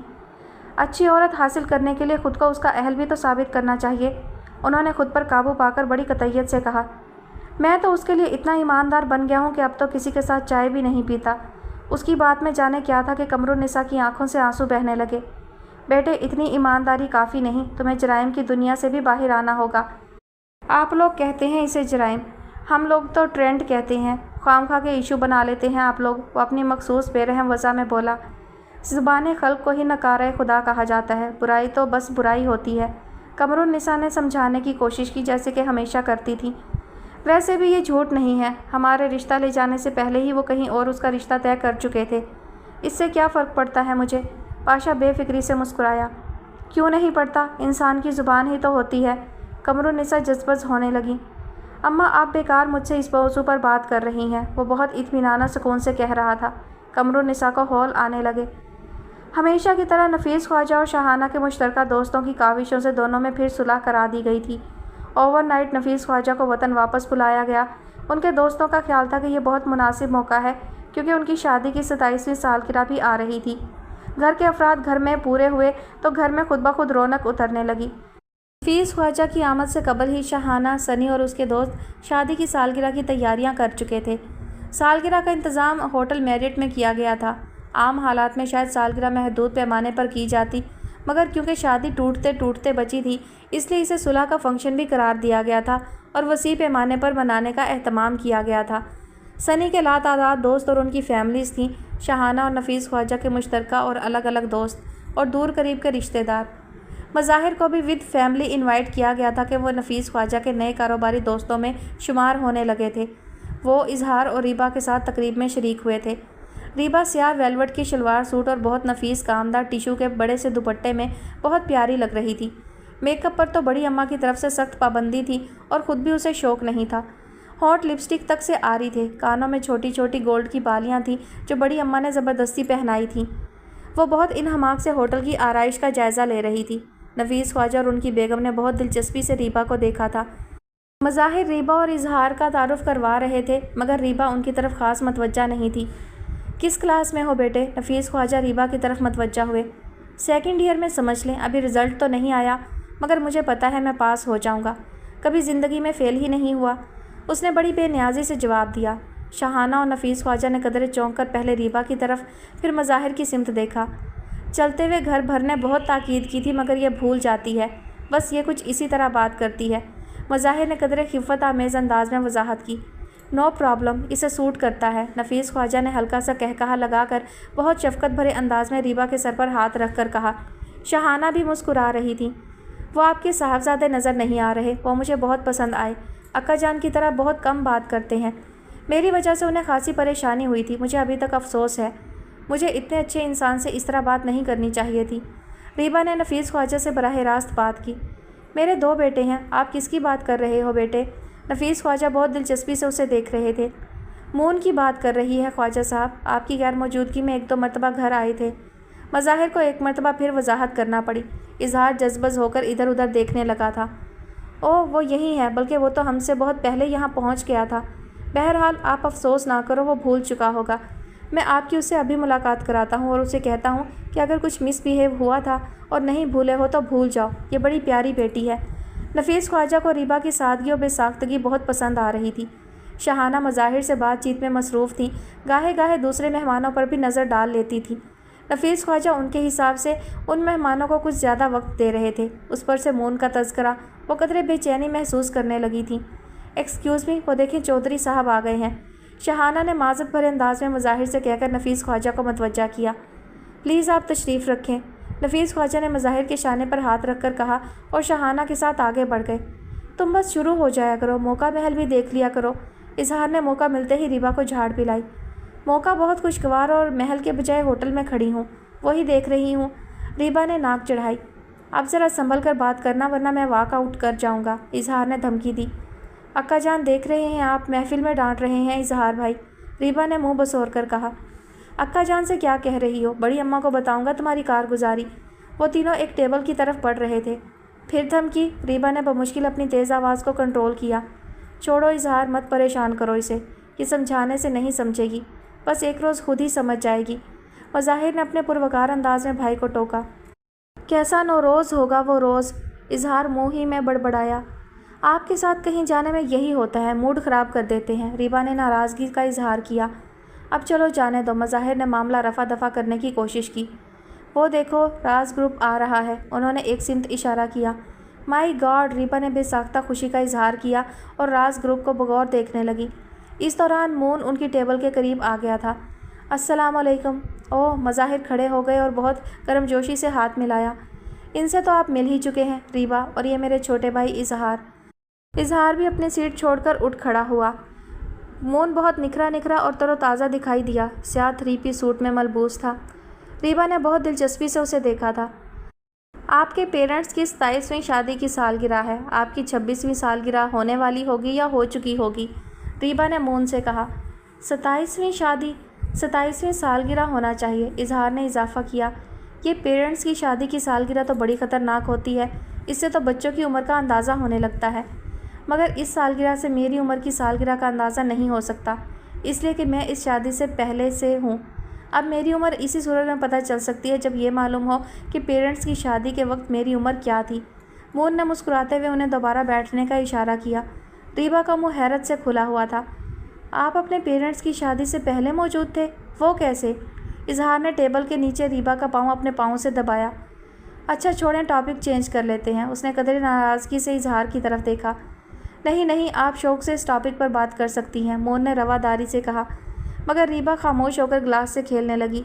اچھی عورت حاصل کرنے کے لیے خود کو اس کا اہل بھی تو ثابت کرنا چاہیے، انہوں نے خود پر قابو پا کر بڑی قطعیت سے کہا۔ میں تو اس کے لیے اتنا ایماندار بن گیا ہوں کہ اب تو کسی کے ساتھ چائے بھی نہیں پیتا۔ اس کی بات میں جانے کیا تھا کہ قمر النساء کی آنکھوں سے آنسو بہنے لگے۔ بیٹے، اتنی ایمانداری کافی نہیں، تمہیں جرائم کی دنیا سے بھی باہر آنا ہوگا۔ آپ لوگ کہتے ہیں اسے جرائم، ہم لوگ تو ٹرینڈ کہتے ہیں، خواہ کے ایشو بنا لیتے ہیں آپ لوگ، وہ اپنی مخصوص بے رحم وضع میں بولا۔ زبان خلق کو ہی نکارہ خدا کہا جاتا ہے، برائی تو بس برائی ہوتی ہے، قمر النساء نے سمجھانے کی کوشش کی جیسے کہ ہمیشہ کرتی تھی۔ ویسے بھی یہ جھوٹ نہیں ہے، ہمارے رشتہ لے جانے سے پہلے ہی وہ کہیں اور اس کا رشتہ طے کر چکے تھے، اس سے کیا فرق پڑتا ہے مجھے؟ پاشا بے فکری سے مسکرایا۔ کیوں نہیں پڑتا، انسان کی زبان ہی تو ہوتی ہے۔ قمر النساء جذبز ہونے لگی۔ اماں، آپ بیکار مجھ سے اس موضوع پر بات کر رہی ہیں، وہ بہت اطمینانہ سکون سے کہہ رہا تھا۔ قمر النساء کو ہول آنے لگے۔ ہمیشہ کی طرح نفیس خواجہ اور شاہانہ کے مشترکہ دوستوں کی کاوشوں سے دونوں میں پھر صلح کرا دی گئی تھی۔ اوور نائٹ نفیس خواجہ کو وطن واپس بلایا گیا۔ ان کے دوستوں کا خیال تھا کہ یہ بہت مناسب موقع ہے، کیونکہ ان کی شادی کی 27ویں سالگرہ بھی آ رہی تھی۔ گھر کے افراد گھر میں پورے ہوئے تو گھر میں خود بخود رونق اترنے لگی۔ نفیس خواجہ کی آمد سے قبل ہی شاہانہ، سنی اور اس کے دوست شادی کی سالگرہ کی تیاریاں کر چکے تھے۔ سالگرہ کا انتظام ہوٹل میرٹ میں کیا گیا تھا۔ عام حالات میں شاید سالگرہ محدود پیمانے پر کی جاتی، مگر کیونکہ شادی ٹوٹتے ٹوٹتے بچی تھی، اس لیے اسے صلح کا فنکشن بھی قرار دیا گیا تھا اور وسیع پیمانے پر منانے کا اہتمام کیا گیا تھا۔ سنی کے لاتعداد دوست اور ان کی فیملیز تھیں، شاہانہ اور نفیس خواجہ کے مشترکہ اور الگ الگ دوست اور دور قریب کے رشتہ دار۔ مظاہر کو بھی ود فیملی انوائٹ کیا گیا تھا کہ وہ نفیس خواجہ کے نئے کاروباری دوستوں میں شمار ہونے لگے تھے۔ وہ اظہار اور ریبا کے ساتھ تقریب میں شریک ہوئے تھے۔ ریبا سیاہ ویلوٹ کی شلوار سوٹ اور بہت نفیس کامدار ٹیشو کے بڑے سے دوپٹے میں بہت پیاری لگ رہی تھی۔ میک اپ پر تو بڑی اماں کی طرف سے سخت پابندی تھی اور خود بھی اسے شوق نہیں تھا۔ ہونٹ لپسٹک تک سے آ رہی تھے، کانوں میں چھوٹی چھوٹی گولڈ کی بالیاں تھیں جو بڑی اماں نے زبردستی پہنائی تھیں۔ وہ بہت انہماک سے ہوٹل کی آرائش کا جائزہ لے رہی تھی۔ نفیس خواجہ اور ان کی بیگم نے بہت دلچسپی سے ریبا کو دیکھا تھا۔ مظاہر ریبا اور اظہار کا تعارف کروا رہے تھے، مگر ریبا ان کی طرف خاص متوجہ نہیں تھی۔ کس کلاس میں ہو بیٹے؟ نفیس خواجہ ریبا کی طرف متوجہ ہوئے۔ سیکنڈ ایئر میں سمجھ لیں، ابھی رزلٹ تو نہیں آیا، مگر مجھے پتہ ہے میں پاس ہو جاؤں گا، کبھی زندگی میں فیل ہی نہیں ہوا، اس نے بڑی بے نیازی سے جواب دیا۔ شاہانہ اور نفیس خواجہ نے قدرے چونک کر پہلے ریبا کی طرف پھر مظاہر کی سمت دیکھا۔ چلتے ہوئے گھر بھر نے بہت تاکید کی تھی، مگر یہ بھول جاتی ہے، بس یہ کچھ اسی طرح بات کرتی ہے۔ مظاہر نے قدرے خفت آمیز انداز میں وضاحت کی۔ نو پرابلم، اسے سوٹ کرتا ہے، نفیس خواجہ نے ہلکا سا کہا لگا کر بہت شفقت بھرے انداز میں ریبا کے سر پر ہاتھ رکھ کر کہا۔ شاہانہ بھی مسکرا رہی تھی۔ وہ آپ کے صاحبزادے نظر نہیں آ رہے، وہ مجھے بہت پسند آئے، اکا جان کی طرح بہت کم بات کرتے ہیں، میری وجہ سے انہیں خاصی پریشانی ہوئی تھی، مجھے ابھی تک افسوس ہے، مجھے اتنے اچھے انسان سے اس طرح بات نہیں کرنی چاہیے تھی۔ ریبا نے نفیس خواجہ سے براہ راست بات کی۔ میرے 2 بیٹے ہیں، آپ کس کی بات کر رہے ہو بیٹے؟ نفیس خواجہ بہت دلچسپی سے اسے دیکھ رہے تھے۔ مون کی بات کر رہی ہے خواجہ صاحب، آپ کی غیر موجودگی میں 1-2 مرتبہ گھر آئے تھے۔ مظاہر کو ایک مرتبہ پھر وضاحت کرنا پڑی۔ اظہار جذبز ہو کر ادھر ادھر دیکھنے لگا تھا۔ اوہ، وہ یہی ہے، بلکہ وہ تو ہم سے بہت پہلے یہاں پہنچ گیا تھا۔ بہرحال آپ افسوس نہ کرو، وہ بھول چکا ہوگا، میں آپ کی اس سے ابھی ملاقات کراتا ہوں اور اسے کہتا ہوں کہ اگر کچھ مس بیہیو ہوا تھا اور نہیں بھولے ہو تو بھول جاؤ، یہ بڑی پیاری بیٹی ہے۔ نفیس خواجہ کو ریبا کی سادگی و بے ساختگی بہت پسند آ رہی تھی۔ شاہانہ مظاہر سے بات چیت میں مصروف تھیں، گاہے گاہے دوسرے مہمانوں پر بھی نظر ڈال لیتی تھی۔ नफीस ख्वाजा उनके हिसाब से उन मेहमानों को कुछ ज़्यादा वक्त दे रहे थे। उस पर से मून का तज़किरा वो कदरे बेचैनी महसूस करने लगी थी। एक्सक्यूज़ मी, वो देखें चौधरी साहब आ गए हैं। शहाना ने माज़त भरे अंदाज में मज़ाहिर से कहकर नफीस ख्वाजा को मतवज्जा किया। प्लीज़ आप तशरीफ़ रखें, नफीस ख्वाजा ने मज़ाहिर के शाने पर हाथ रख कर कहा और शहाना के साथ आगे बढ़ गए। तुम बस शुरू हो जाया करो, मौका महल भी देख लिया करो। इजहार ने मौका मिलते ही रीबा को झाड़ पिलाई। मौका बहुत खुशगवार और महल के बजाय होटल में खड़ी हूँ, वही देख रही हूँ। रीबा ने नाक चढ़ाई। अब ज़रा संभल कर बात करना वरना मैं वॉक आउट कर जाऊँगा, इजहार ने धमकी दी। अक्का जान देख रहे हैं आप, महफिल में डांट रहे हैं इजहार भाई, रीबा ने मुंह बसोर कर कहा। अक्का जान से क्या कह रही हो, बड़ी अम्मा को बताऊंगा तुम्हारी कारगुजारी। वो तीनों एक टेबल की तरफ बढ़ रहे थे। फिर धमकी, रीबा ने बमुश्किल अपनी तेज़ आवाज़ को कंट्रोल किया। छोड़ो इजहार, मत परेशान करो इसे, ये समझाने से नहीं समझेगी, बस एक रोज़ खुद ही समझ जाएगी। मज़ाहिर ने अपने पुरवकार अंदाज में भाई को टोका। कैसा नौरोज़ होगा वो रोज़, इजहार मुँह ही में बड़बड़ाया। आपके साथ कहीं जाने में यही होता है, मूड ख़राब कर देते हैं, रीबा ने नाराज़गी का इजहार किया। अब चलो जाने दो, मज़ाहिर ने मामला रफ़ा दफ़ा करने की कोशिश की। वो देखो राज ग्रुप आ रहा है, उन्होंने एक सिमत इशारा किया। माई गॉड, रीबा ने बेसाख्ता खुशी का इजहार किया और राज ग्रुप को बगौर देखने लगी। इस दौरान मून उनकी टेबल के करीब आ गया था। अस्सलाम वालेकुम। ओह, मज़ाहिर खड़े हो गए और बहुत गर्मजोशी से हाथ मिलाया। इनसे तो आप मिल ही चुके हैं रीबा, और ये मेरे छोटे भाई इजहार। इजहार भी अपनी सीट छोड़कर उठ खड़ा हुआ। मून बहुत निखरा निखरा और तरोताज़ा दिखाई दिया, स्याह 3-piece सूट में मलबूस था। रीबा ने बहुत दिलचस्पी से उसे देखा था। आपके पेरेंट्स की 27वीं शादी की सालगिरह है, आपकी 26वीं सालगिरह होने वाली होगी या हो चुकी होगी, रीबा ने मून से कहा। 27वीं शादी, 27वीं सालगिरह होना चाहिए, इजहार ने इजाफा किया। ये पेरेंट्स की शादी की सालगिरह तो बड़ी ख़तरनाक होती है, इससे तो बच्चों की उम्र का अंदाज़ा होने लगता है, मगर इस सालगिरह से मेरी उम्र की सालगिरह का अंदाज़ा नहीं हो सकता, इसलिए कि मैं इस शादी से पहले से हूँ। अब मेरी उम्र इसी सूरत में पता चल सकती है जब ये मालूम हो कि पेरेंट्स की शादी के वक्त मेरी उम्र क्या थी। मून ने मुस्कुराते हुए उन्हें दोबारा बैठने का इशारा किया। रीबा का मुँह हैरत से खुला हुआ था। आप अपने पेरेंट्स की शादी से पहले मौजूद थे, वो कैसे? इजहार ने टेबल के नीचे रीबा का पाँव अपने पाँव से दबाया। अच्छा छोड़ें, टॉपिक चेंज कर लेते हैं, उसने कदरे नाराज़गी से इजहार की तरफ देखा। नहीं नहीं, आप शौक़ से इस टॉपिक पर बात कर सकती हैं, मून ने रवादारी से कहा, मगर रीबा खामोश होकर ग्लास से खेलने लगी।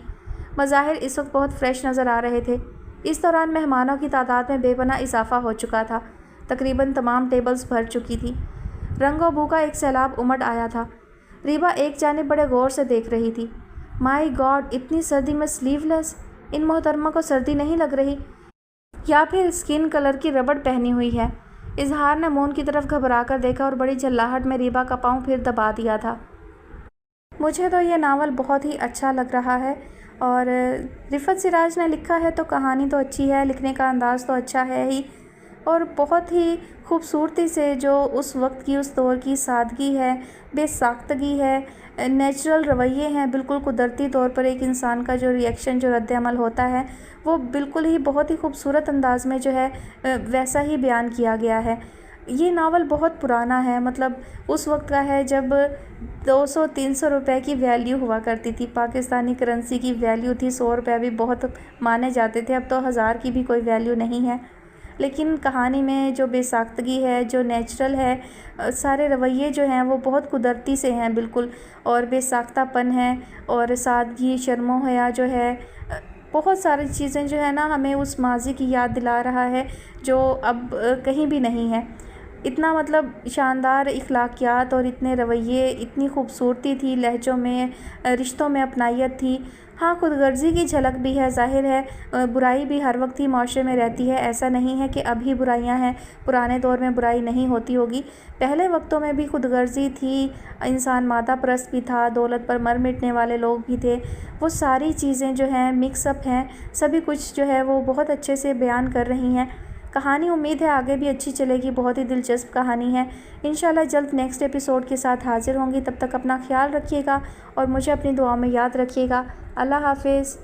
मज़ाहिर इस वक्त बहुत फ्रेश नज़र आ रहे थे। इस दौरान मेहमानों की तादाद में बेपनाह इजाफा हो चुका था। तकरीबन तमाम टेबल्स भर चुकी थी। रंगो बू का एक सैलाब उमड़ आया था। रीबा एक जानिब बड़े गौर से देख रही थी। माई गॉड, इतनी सर्दी में स्लीवलेस, इन मोहतरमा को सर्दी नहीं लग रही या फिर स्किन कलर की रबड़ पहनी हुई है? इजहार ने मून की तरफ घबरा कर देखा और बड़ी झल्लाहट में रीबा का पाँव फिर दबा दिया था। मुझे तो ये नावल बहुत ही अच्छा लग रहा है, और रिफ़त सिराज ने लिखा है तो कहानी तो अच्छी है, लिखने का अंदाज़ तो अच्छा है ही, और बहुत ही खूबसूरती से जो उस वक्त की उस दौर की सादगी है, बेसाख्तगी है, नेचुरल रवैये हैं, बिल्कुल कुदरती तौर पर एक इंसान का जो रिएक्शन, जो रद्द-ए-अमल होता है, वो बिल्कुल ही बहुत ही खूबसूरत अंदाज़ में जो है वैसा ही बयान किया गया है। ये नावल बहुत पुराना है, मतलब उस वक्त का है जब 200-300 रुपए की वैल्यू हुआ करती थी, पाकिस्तानी करेंसी की वैल्यू थी, 100 रुपये भी बहुत माने जाते थे, अब तो 1000 की भी कोई वैल्यू नहीं है। लेकिन कहानी में जो बेसाख्तगी है, जो नेचुरल है, सारे रवैये जो हैं वो बहुत कुदरती से हैं बिल्कुल, और बेसाख्तापन है और सादगी, शर्मो हया जो है, बहुत सारी चीज़ें जो है ना हमें उस माजी की याद दिला रहा है जो अब कहीं भी नहीं है। इतना मतलब शानदार इखलाकियात और इतने रवैये, इतनी खूबसूरती थी लहजों में, रिश्तों में अपनायत थी। हाँ, खुदगर्ज़ी की झलक भी है, ज़ाहिर है बुराई भी हर वक्त ही माशरे में रहती है, ऐसा नहीं है कि अभी बुराइयां हैं, पुराने दौर में बुराई नहीं होती होगी, पहले वक्तों में भी खुदगर्ज़ी थी, इंसान मादा परस्त भी था, दौलत पर मर मिटने वाले लोग भी थे। वो सारी चीज़ें जो हैं मिक्सअप हैं, सभी कुछ जो है वो बहुत अच्छे से बयान कर रही हैं। कहानी उम्मीद है आगे भी अच्छी चलेगी, बहुत ही दिलचस्प कहानी है। इंशाल्लाह जल्द नेक्स्ट एपिसोड के साथ हाज़िर होंगी, तब तक अपना ख्याल रखिएगा और मुझे अपनी दुआ में याद रखिएगा। अल्लाह हाफ़िज़।